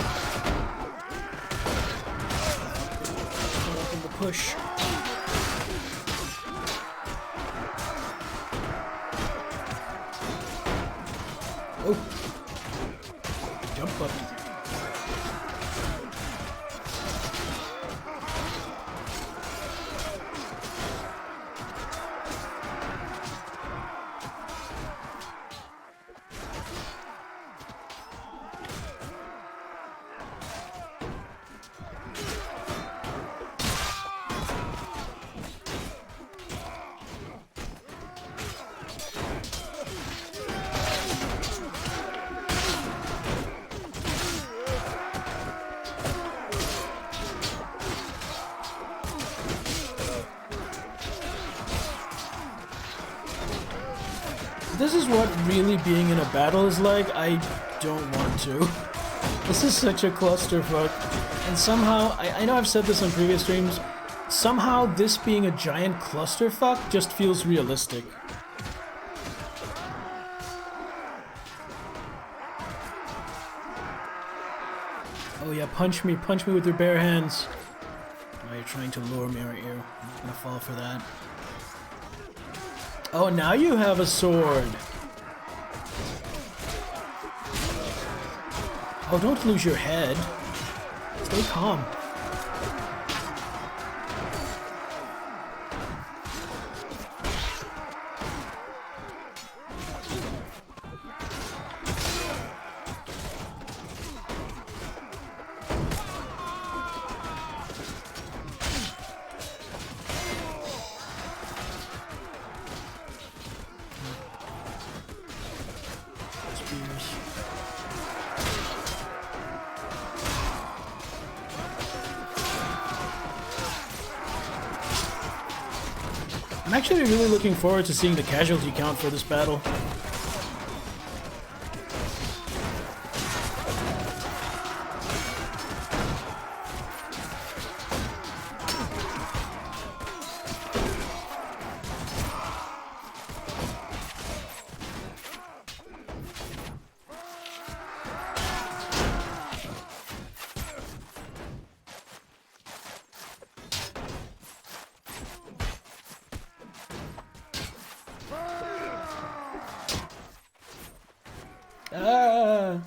Speaker 1: Come up in the push. Oh. Jump button. this is what really being in a battle is like, I don't want to. This is such a clusterfuck. And somehow, I know I've said this on previous streams, somehow this being a giant clusterfuck just feels realistic. Oh yeah, punch me with your bare hands. Oh, you're trying to lure me, aren't you? I'm not gonna fall for that. Oh, now you have a sword. Oh, don't lose your head. Stay calm. I'm actually really looking forward to seeing the casualty count for this battle. Ah!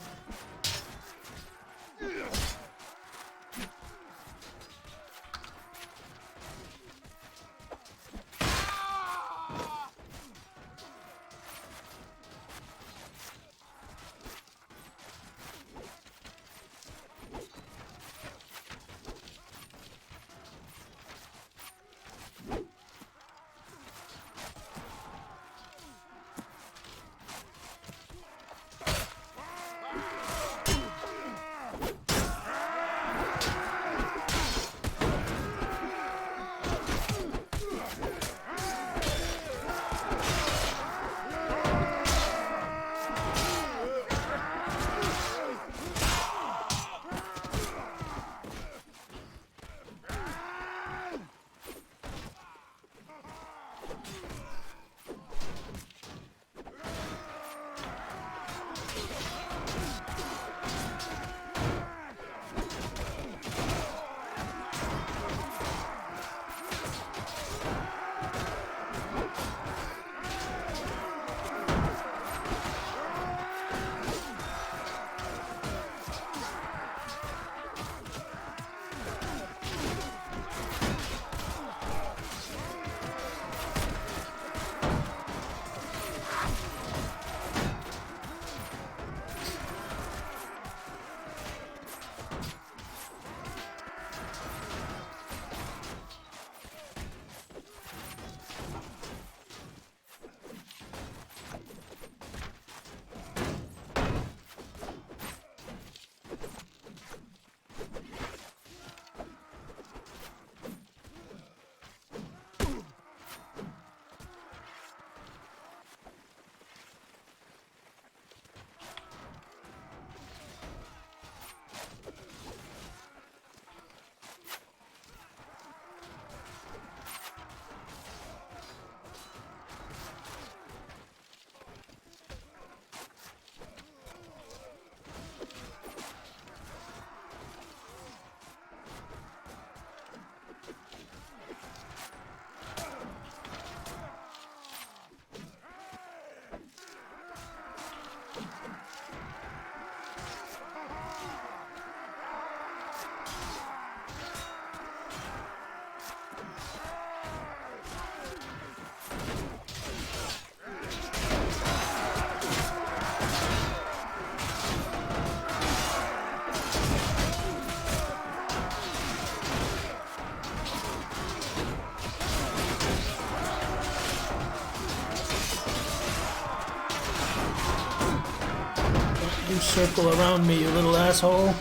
Speaker 1: You circle around me, you little asshole.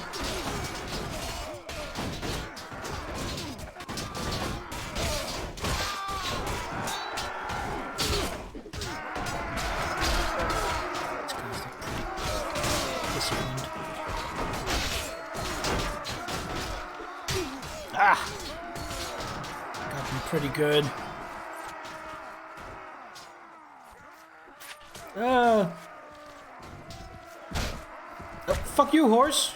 Speaker 1: Got me pretty good. Oh, fuck you, horse!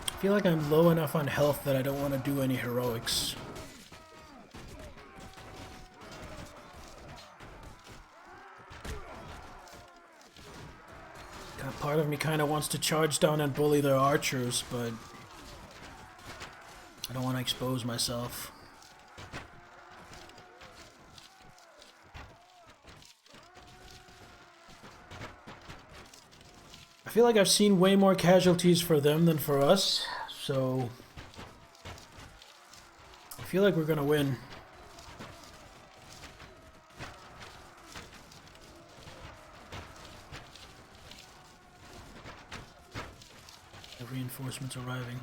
Speaker 1: I feel like I'm low enough on health that I don't want to do any heroics. Part of me kind of wants to charge down and bully their archers, but I don't want to expose myself. I feel like I've seen way more casualties for them than for us, so I feel like we're gonna win. The reinforcements arriving.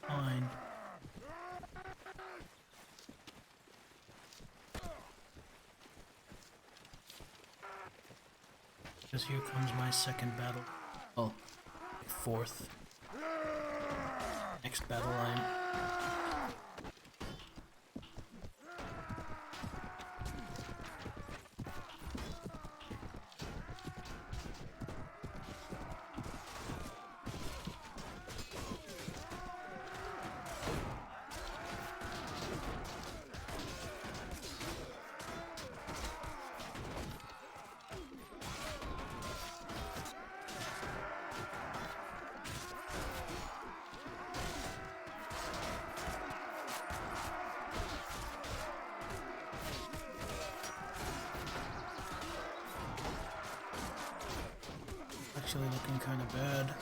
Speaker 1: Fine. Because here comes my second battle. Oh, fourth. Next battle line. Actually looking kind of bad.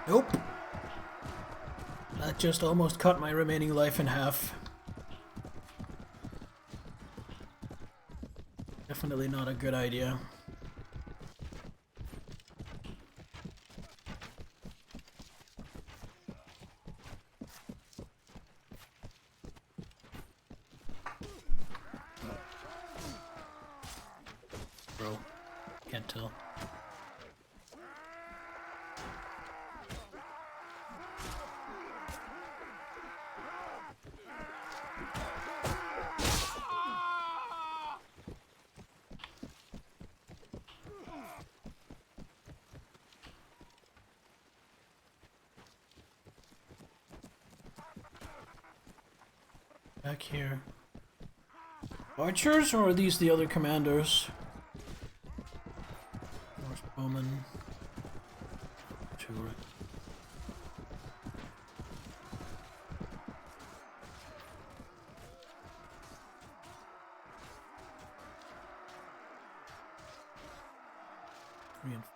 Speaker 1: Nope. That just almost cut my remaining life in half. Definitely not a good idea. Bro, can't tell. Back here. Archers, or are these the other commanders? Norse bowman. Two. reinforced.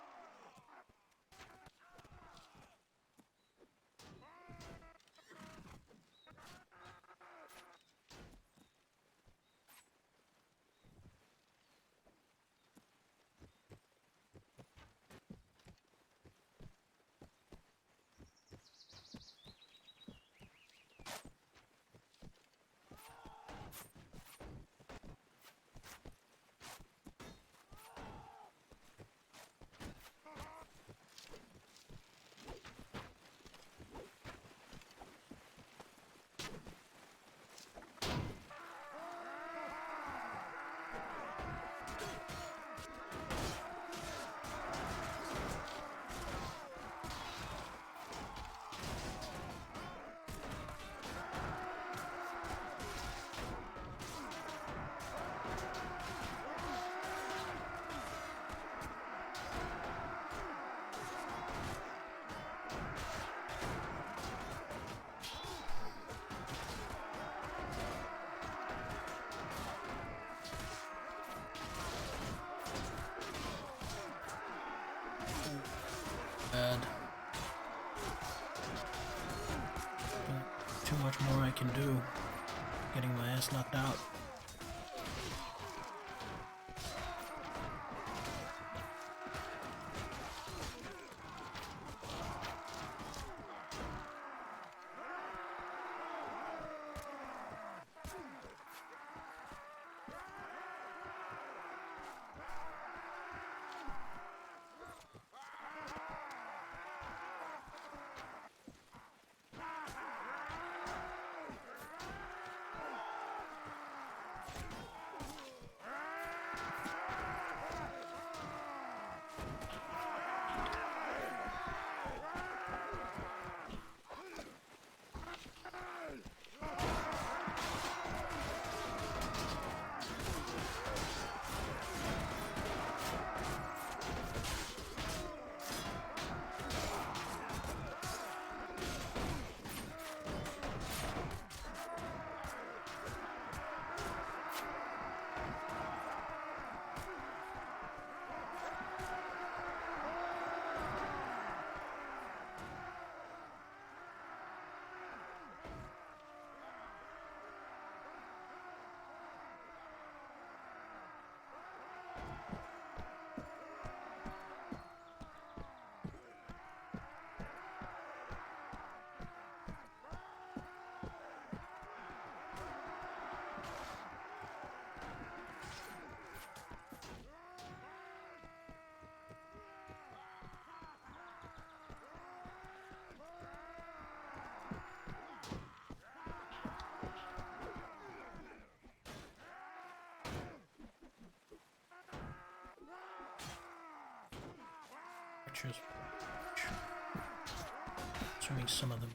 Speaker 1: Bad. Too much more I can do. Getting my ass knocked out. Archers. Assuming some of them.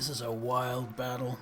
Speaker 1: This is a wild battle.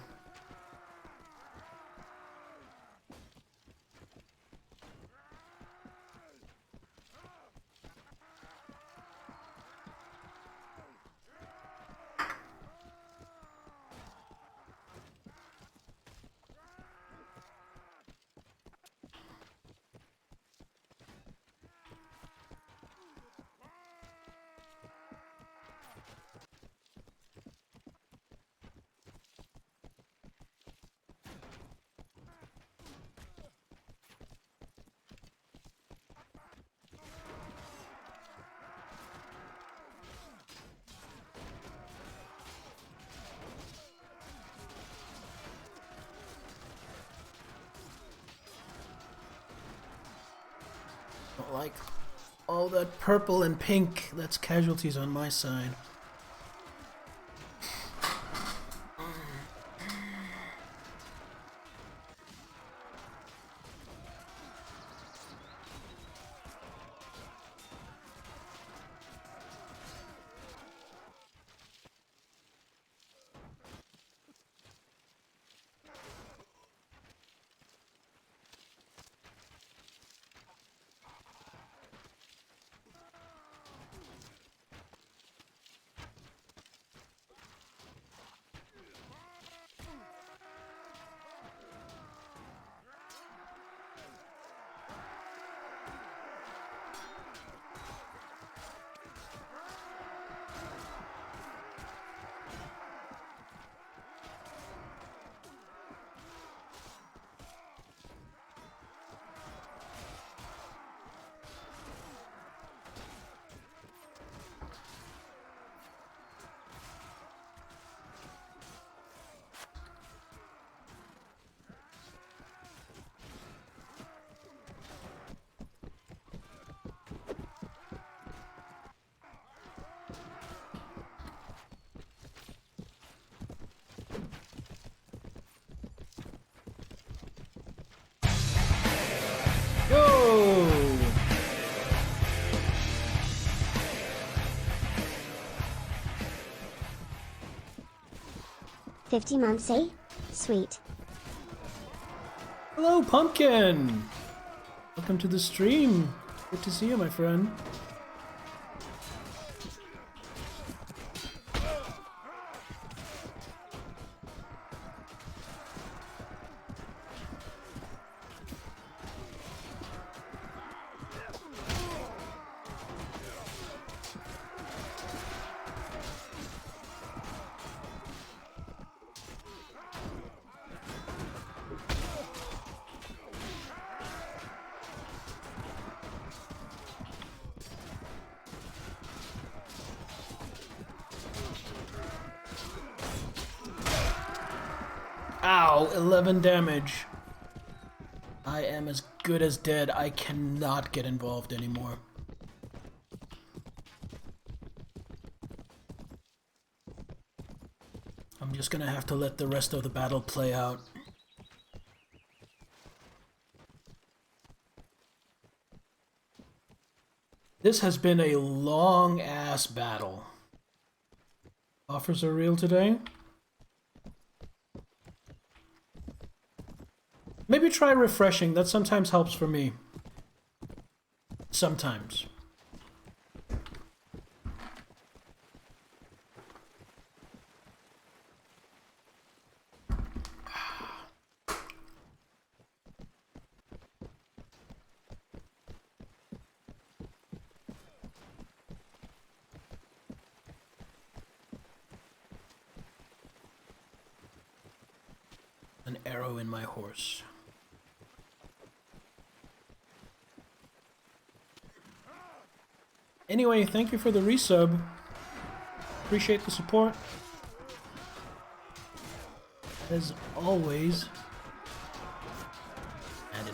Speaker 1: Don't like all that purple and pink. That's casualties on my side. Go!
Speaker 2: 50 months, eh? Sweet.
Speaker 1: Hello, Pumpkin! Welcome to the stream. Good to see you, my friend. Ow, 11 damage. I am as good as dead. I cannot get involved anymore. I'm just gonna have to let the rest of the battle play out. This has been a long-ass battle. Offers are real today? Maybe try refreshing. That sometimes helps for me. Sometimes. An arrow in my horse. Anyway, thank you for the resub. Appreciate the support. As always. And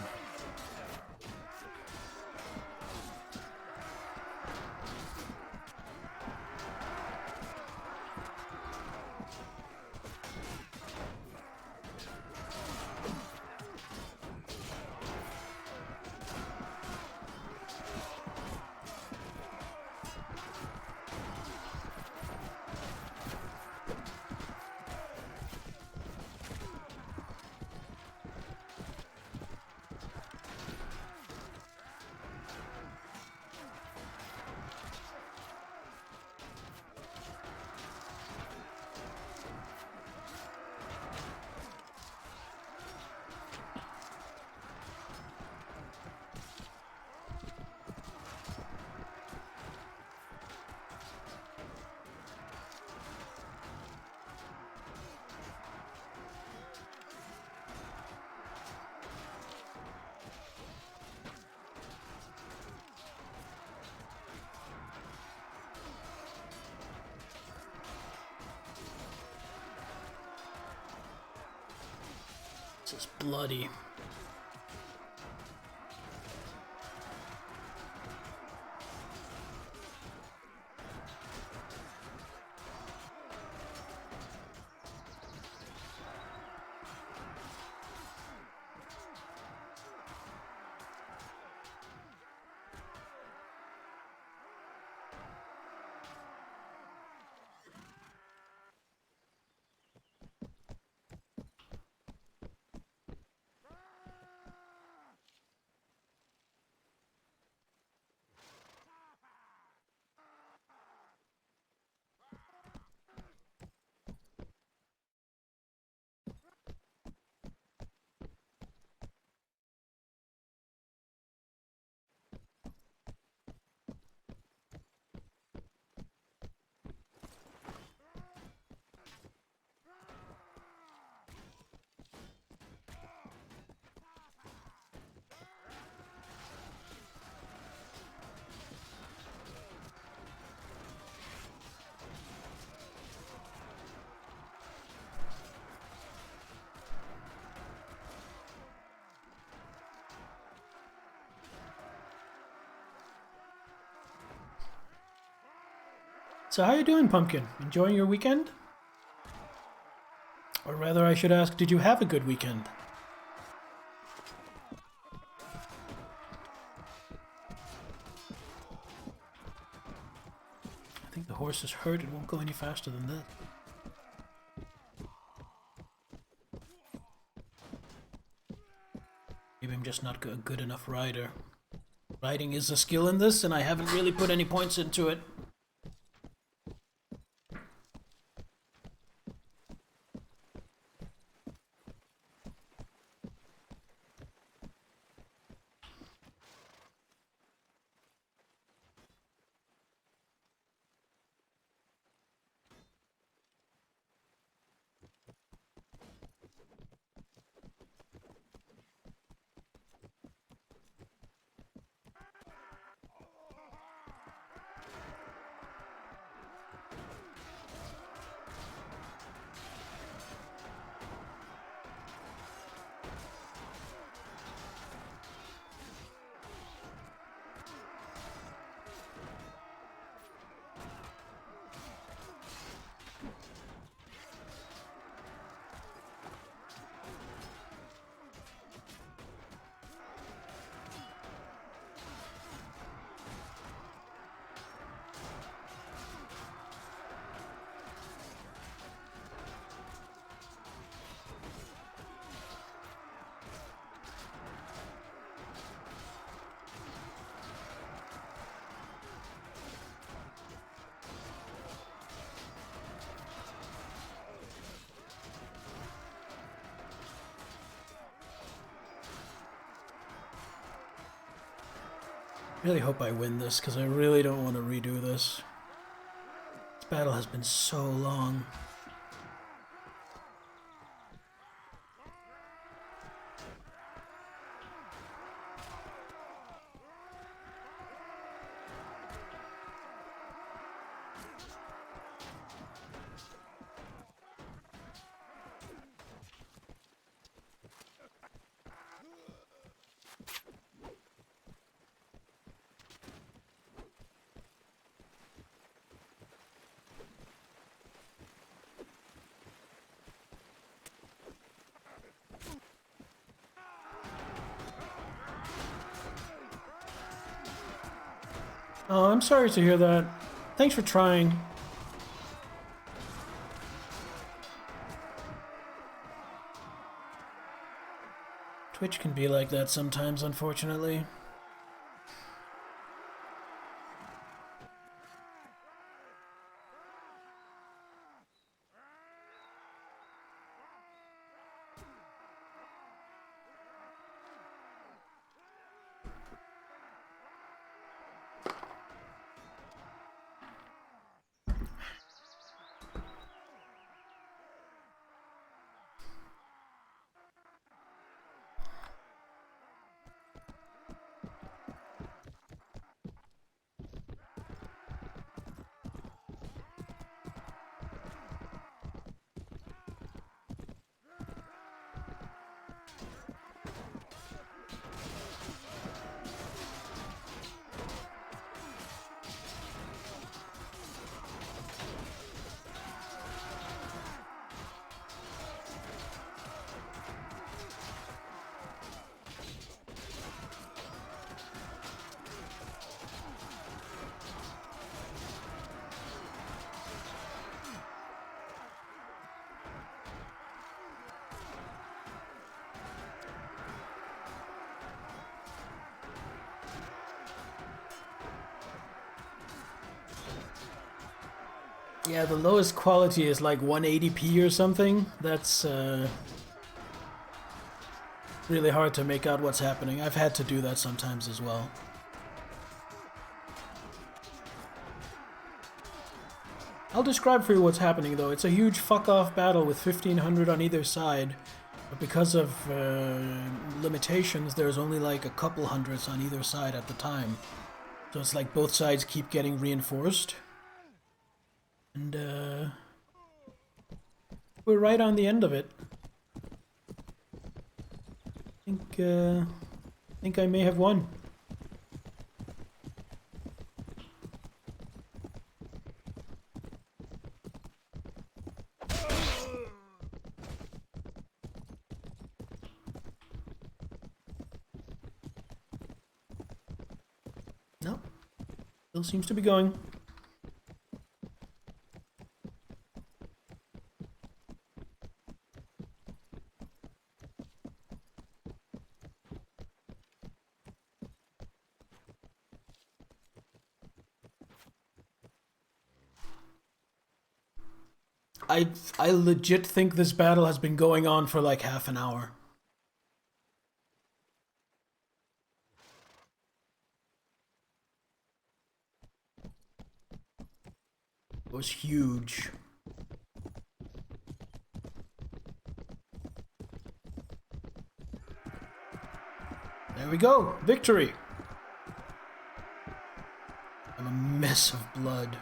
Speaker 1: is bloody. So how you doing, Pumpkin? Enjoying your weekend? Or rather, I should ask, did you have a good weekend? I think the horse is hurt. It won't go any faster than this. Maybe I'm just not a good enough rider. Riding is a skill in this, and I haven't really put any points into it. Really hope I win this, because I really don't want to redo this. This battle has been so long. Oh, I'm sorry to hear that. Thanks for trying. Twitch can be like that sometimes, unfortunately. Yeah, the lowest quality is like 180p or something. That's really hard to make out what's happening. I've had to do that sometimes as well. I'll describe for you what's happening though. It's a huge fuck-off battle with 1500 on either side. But because of limitations, there's only like a couple hundreds on either side at the time. So it's like both sides keep getting reinforced. And we're right on the end of it. I think I may have won. No, still seems to be going. I legit think this battle has been going on for like half an hour. It was huge. There we go. Victory. I'm a mess of blood.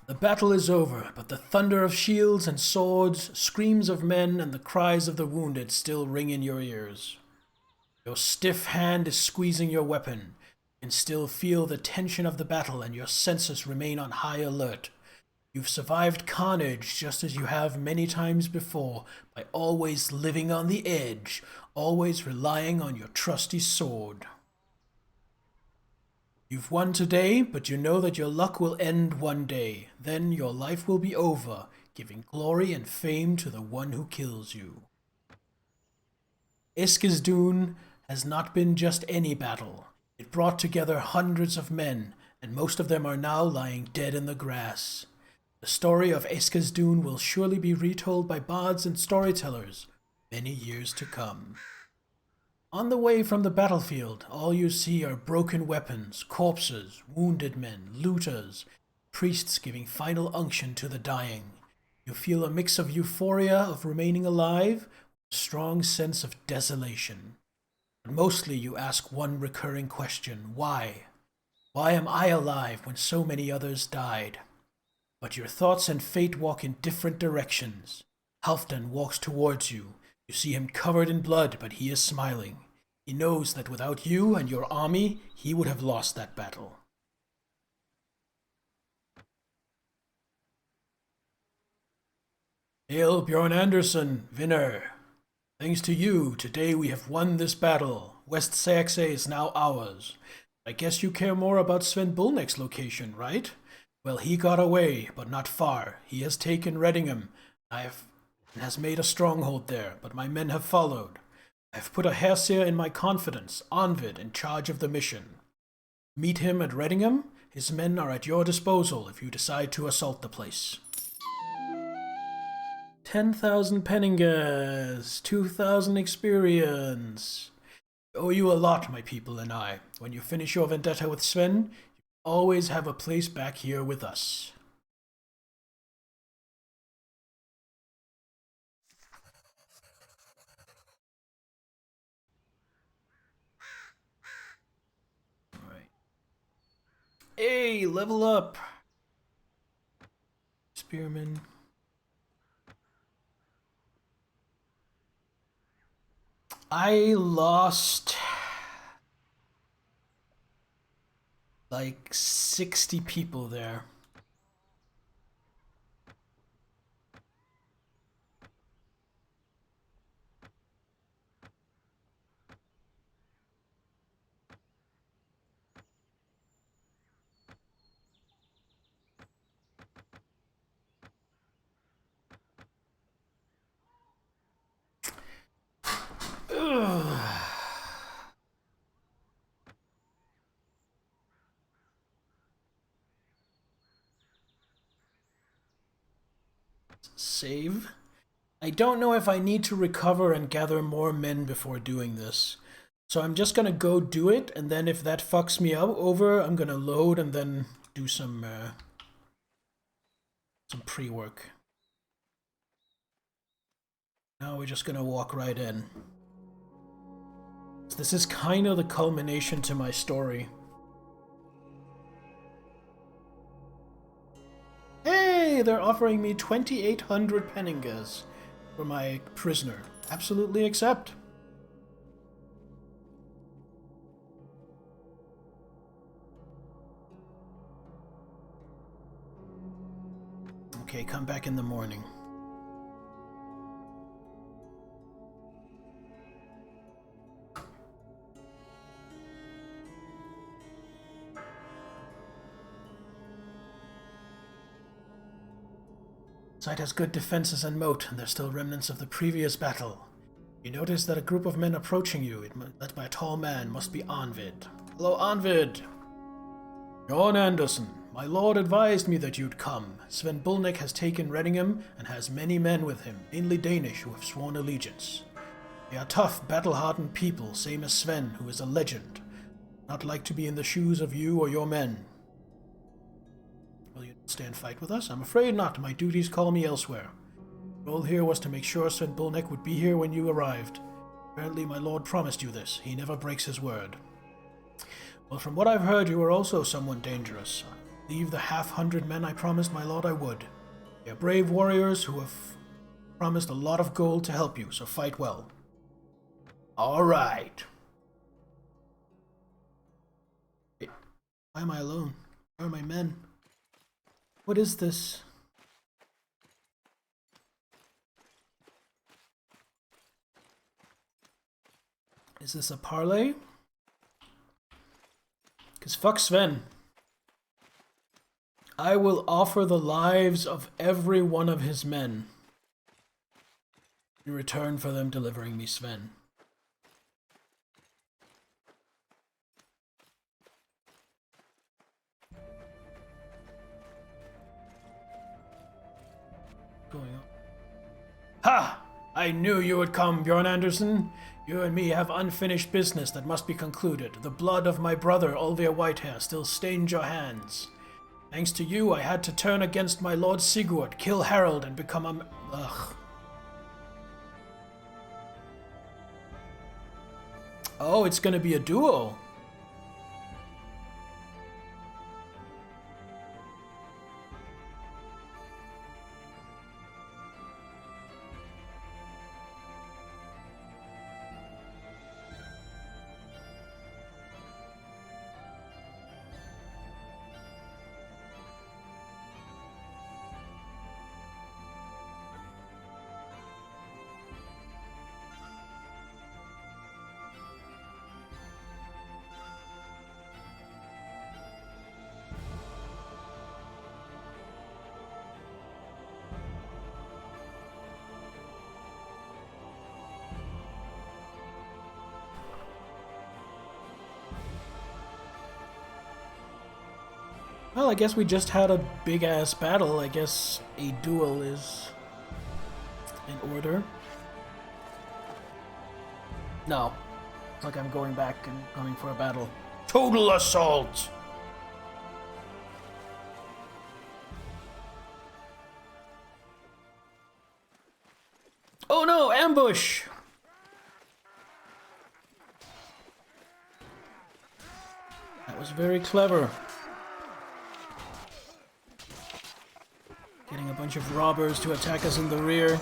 Speaker 1: The battle is over, but the thunder of shields and swords, screams of men, and the cries of the wounded still ring in your ears. Your stiff hand is squeezing your weapon. You can still feel the tension of the battle, and your senses remain on high alert. You've survived carnage just as you have many times before, by always living on the edge, always relying on your trusty sword. You've won today, but you know that your luck will end one day. Then your life will be over, giving glory and fame to the one who kills you. Eskisdun has not been just any battle. It brought together hundreds of men, and most of them are now lying dead in the grass. The story of Eskisdun will surely be retold by bards and storytellers many years to come. On the way from the battlefield, all you see are broken weapons, corpses, wounded men, looters, priests giving final unction to the dying. You feel a mix of euphoria of remaining alive, a strong sense of desolation. But mostly you ask one recurring question: why? Why am I alive when so many others died? But your thoughts and fate walk in different directions. Halfdan walks towards you. You see him covered in blood, but he is smiling. He knows that without you and your army, he would have lost that battle. Hail Bjorn Anderson, winner! Thanks to you, today we have won this battle. West Saxe is now ours. I guess you care more about Sven Bulneck's location, right? Well, he got away, but not far. He has taken Reddingham and has made a stronghold there, but my men have followed. I have put a Herseer in my confidence, Arnvid, in charge of the mission. Meet him at Reddingham. His men are at your disposal if you decide to assault the place. 10,000 penningas, 2,000 experience. I owe you a lot, my people and I. When you finish your vendetta with Sven, you always have a place back here with us. Alright. Hey, level up! Spearman. I lost like 60 people there. Ugh. Save. I don't know if I need to recover and gather more men before doing this. So I'm just gonna go do it, and then if that fucks me over, I'm gonna load and then do some pre-work. Now we're just gonna walk right in. This is kind of the culmination to my story. Hey, they're offering me 2,800 penningas for my prisoner. Absolutely accept. Okay, come back in the morning. Site has good defenses and moat, and there's still remnants of the previous battle. You notice that a group of men approaching you, led by a tall man, must be Arnvid. Hello, Arnvid! John Anderson, my lord advised me that you'd come. Sven Bulnek has taken Redingham and has many men with him, mainly Danish, who have sworn allegiance. They are tough, battle-hardened people, same as Sven, who is a legend. Not like to be in the shoes of you or your men. Will you stay and fight with us? I'm afraid not. My duties call me elsewhere. The role here was to make sure Sven Bulnek would be here when you arrived. Apparently my lord promised you this. He never breaks his word. Well, from what I've heard, you are also someone dangerous. Leave the 100 men I promised my lord I would. They are brave warriors who have promised a lot of gold to help you, so fight well. All right. Wait, why am I alone? Where are my men? What is this? Is this a parlay? Because fuck Sven. I will offer the lives of every one of his men in return for them delivering me Sven. Going on. Ha! I knew you would come, Bjorn Anderson. You and me have unfinished business that must be concluded. The blood of my brother, Olvir Whitehair, still stains your hands. Thanks to you, I had to turn against my lord Sigurd, kill Harold, and become a... Ugh. Oh, it's gonna be a duo. Well, I guess we just had a big-ass battle. I guess a duel is in order. No. It's like I'm going back and going for a battle. Total assault! Oh no, ambush! That was very clever. Getting a bunch of robbers to attack us in the rear.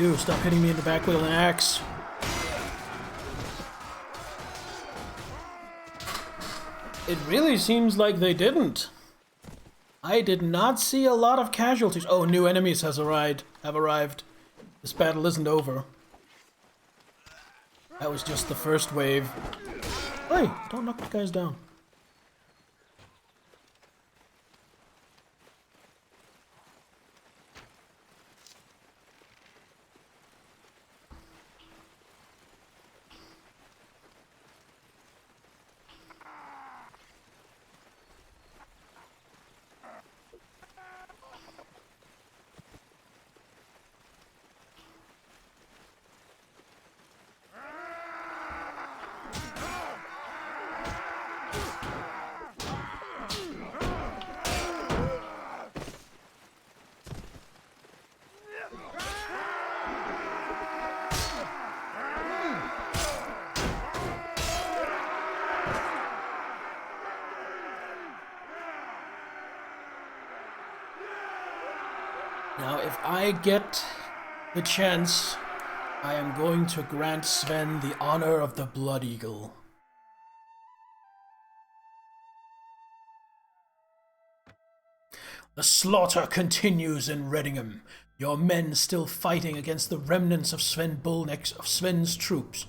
Speaker 1: You, stop hitting me in the back with an axe. It really seems like they didn't. I did not see a lot of casualties. Oh, new enemies have arrived. This battle isn't over. That was just the first wave. Hey, don't knock the guys down. Now, if I get the chance, I am going to grant Sven the honor of the Blood Eagle. The slaughter continues in Redingham. Your men still fighting against the remnants of Sven's troops.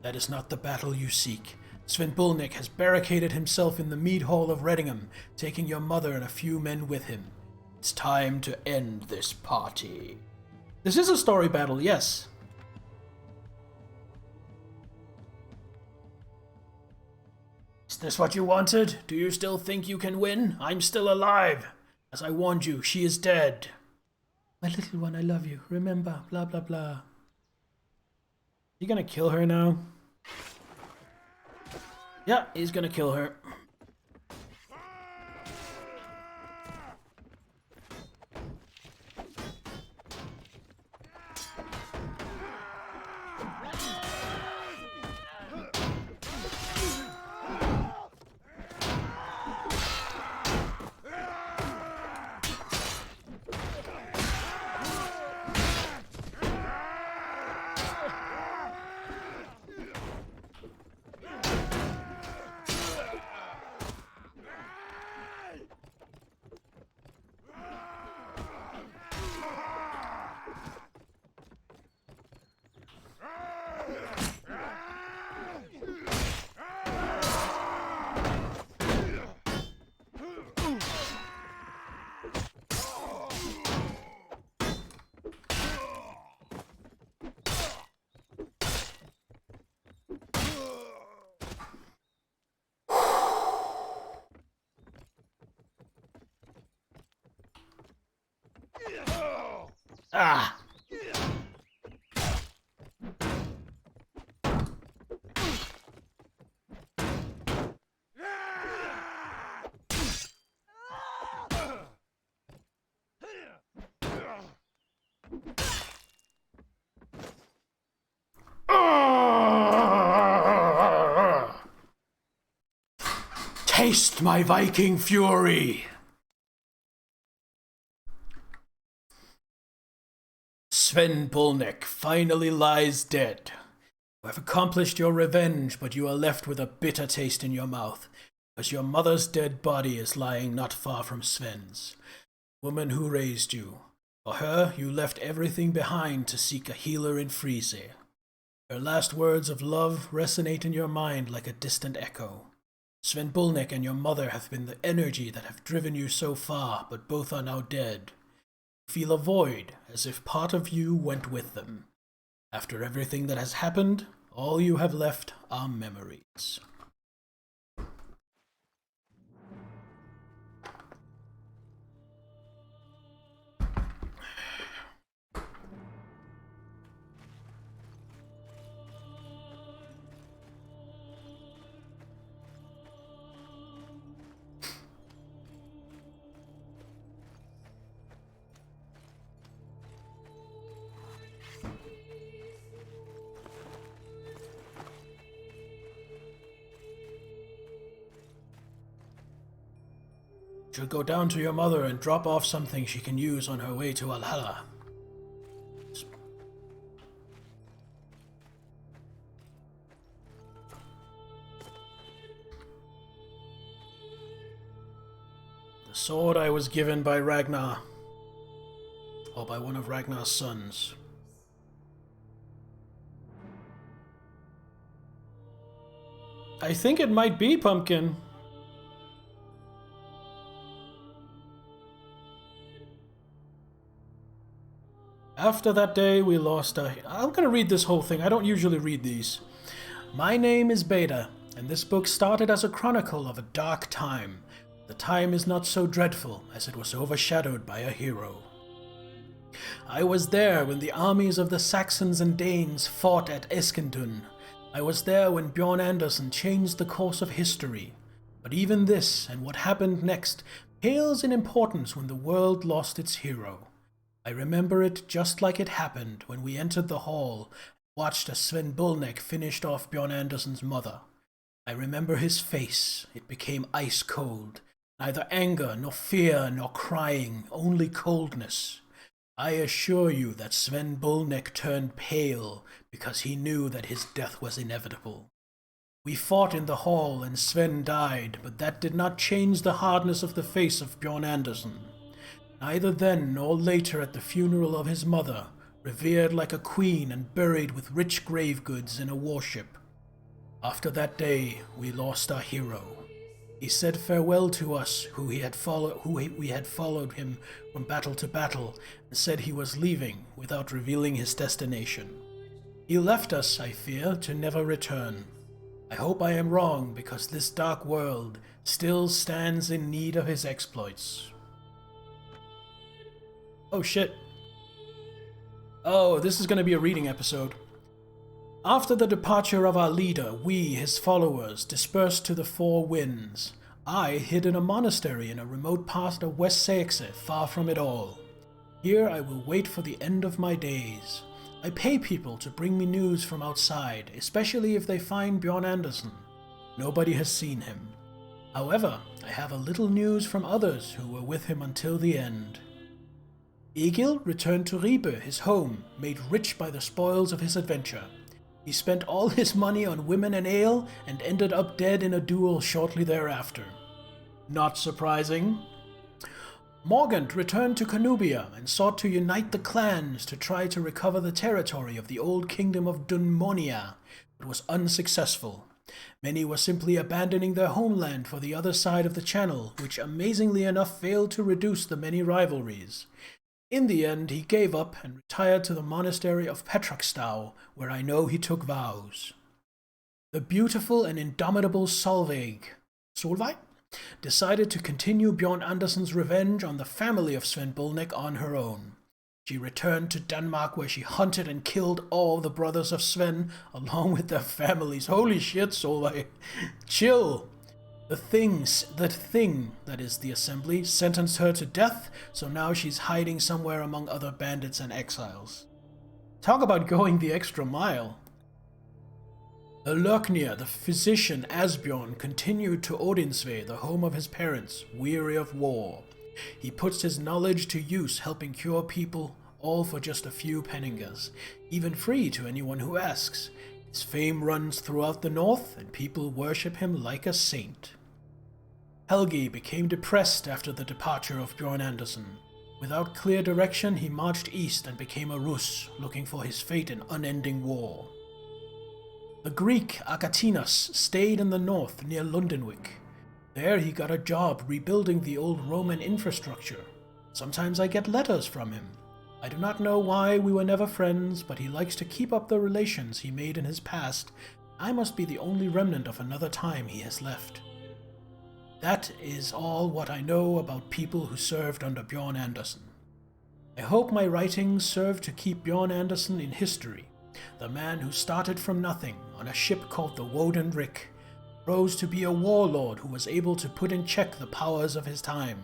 Speaker 1: That is not the battle you seek. Sven Bulnik has barricaded himself in the mead hall of Redingham, taking your mother and a few men with him. It's time to end this party. This is a story battle, yes. Is this what you wanted? Do you still think you can win? I'm still alive. As I warned you, she is dead. My little one, I love you. Remember, blah, blah, blah. You gonna kill her now? Yeah, he's gonna kill her. Ah! Taste my Viking fury! Sven Bulnik finally lies dead. You have accomplished your revenge, but you are left with a bitter taste in your mouth, as your mother's dead body is lying not far from Sven's. Woman who raised you. For her, you left everything behind to seek a healer in Friese. Her last words of love resonate in your mind like a distant echo. Sven Bulnik and your mother have been the energy that have driven you so far, but both are now dead. You feel a void, as if part of you went with them. After everything that has happened, all you have left are memories. Should go down to your mother and drop off something she can use on her way to Valhalla. sword I was given by Ragnar. Or by one of Ragnar's sons. I think it might be Pumpkin. After that day, we lost our... I'm gonna read this whole thing. I don't usually read these. My name is Beta, and this book started as a chronicle of a dark time. The time is not so dreadful, as it was overshadowed by a hero. I was there when the armies of the Saxons and Danes fought at Eskendun. I was there when Bjorn Anderson changed the course of history. But even this, and what happened next, pales in importance when the world lost its hero. I remember it just like it happened when we entered the hall and watched as Sven Bullneck finished off Bjorn Anderson's mother. I remember his face. It became ice cold. Neither anger, nor fear, nor crying, only coldness. I assure you that Sven Bullneck turned pale because he knew that his death was inevitable. We fought in the hall and Sven died, but that did not change the hardness of the face of Bjorn Anderson. Neither then nor later at the funeral of his mother, revered like a queen and buried with rich grave goods in a warship. After that day, we lost our hero. He said farewell to us we had followed him from battle to battle, and said he was leaving without revealing his destination. He left us, I fear, to never return. I hope I am wrong, because this dark world still stands in need of his exploits. Oh shit. Oh, this is going to be a reading episode. After the departure of our leader, we, his followers, dispersed to the four winds. I hid in a monastery in a remote part of West Saxe, far from it all. Here I will wait for the end of my days. I pay people to bring me news from outside, especially if they find Bjorn Anderson. Nobody has seen him. However, I have a little news from others who were with him until the end. Egil returned to Ribe, his home, made rich by the spoils of his adventure. He spent all his money on women and ale, and ended up dead in a duel shortly thereafter. Not surprising. Morgant returned to Canubia and sought to unite the clans to try to recover the territory of the old kingdom of Dunmonia, but was unsuccessful. Many were simply abandoning their homeland for the other side of the channel, which amazingly enough failed to reduce the many rivalries. In the end, he gave up and retired to the monastery of Petrokstau, where I know he took vows. The beautiful and indomitable Solveig decided to continue Bjorn Anderson's revenge on the family of Sven Bullneck on her own. She returned to Denmark, where she hunted and killed all the brothers of Sven, along with their families. Holy shit, Solveig. Chill. The thing, that is the assembly, sentenced her to death, so now she's hiding somewhere among other bandits and exiles. Talk about going the extra mile. Lurknir, the physician Asbjorn, continued to Odinsve, the home of his parents, weary of war. He puts his knowledge to use, helping cure people, all for just a few penningers, even free to anyone who asks. His fame runs throughout the north, and people worship him like a saint. Helgi became depressed after the departure of Bjorn Anderson. Without clear direction, he marched east and became a Rus, looking for his fate in unending war. The Greek Akatinos stayed in the north near Lundenwic. There he got a job rebuilding the old Roman infrastructure. Sometimes I get letters from him. I do not know why we were never friends, but he likes to keep up the relations he made in his past. I must be the only remnant of another time he has left. That is all what I know about people who served under Bjorn Anderson. I hope my writings serve to keep Bjorn Anderson in history, the man who started from nothing on a ship called the Woden Rick, rose to be a warlord who was able to put in check the powers of his time.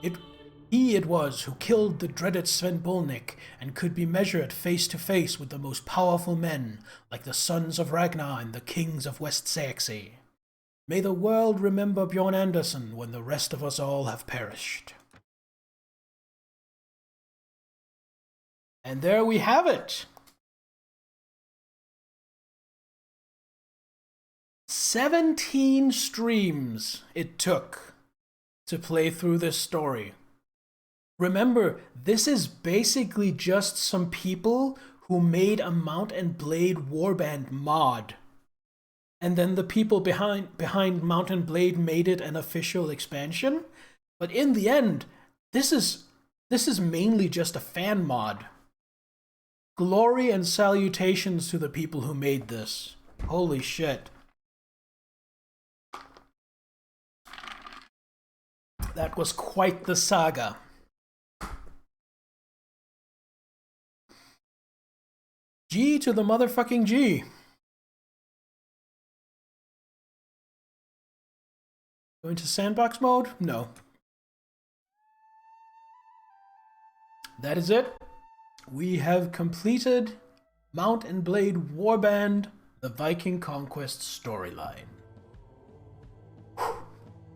Speaker 1: It was who killed the dreaded Sven Bullneck and could be measured face to face with the most powerful men, like the sons of Ragnar and the kings of West Saxe. May the world remember Bjorn Anderson when the rest of us all have perished. And there we have it. 17 streams it took to play through this story. Remember, this is basically just some people who made a Mount and Blade Warband mod. And then the people behind Mount and Blade made it an official expansion. But in the end, this is mainly just a fan mod. Glory and salutations to the people who made this. Holy shit. That was quite the saga. G to the motherfucking G. Going to sandbox mode? No. That is it. We have completed Mount and Blade Warband, the Viking Conquest storyline.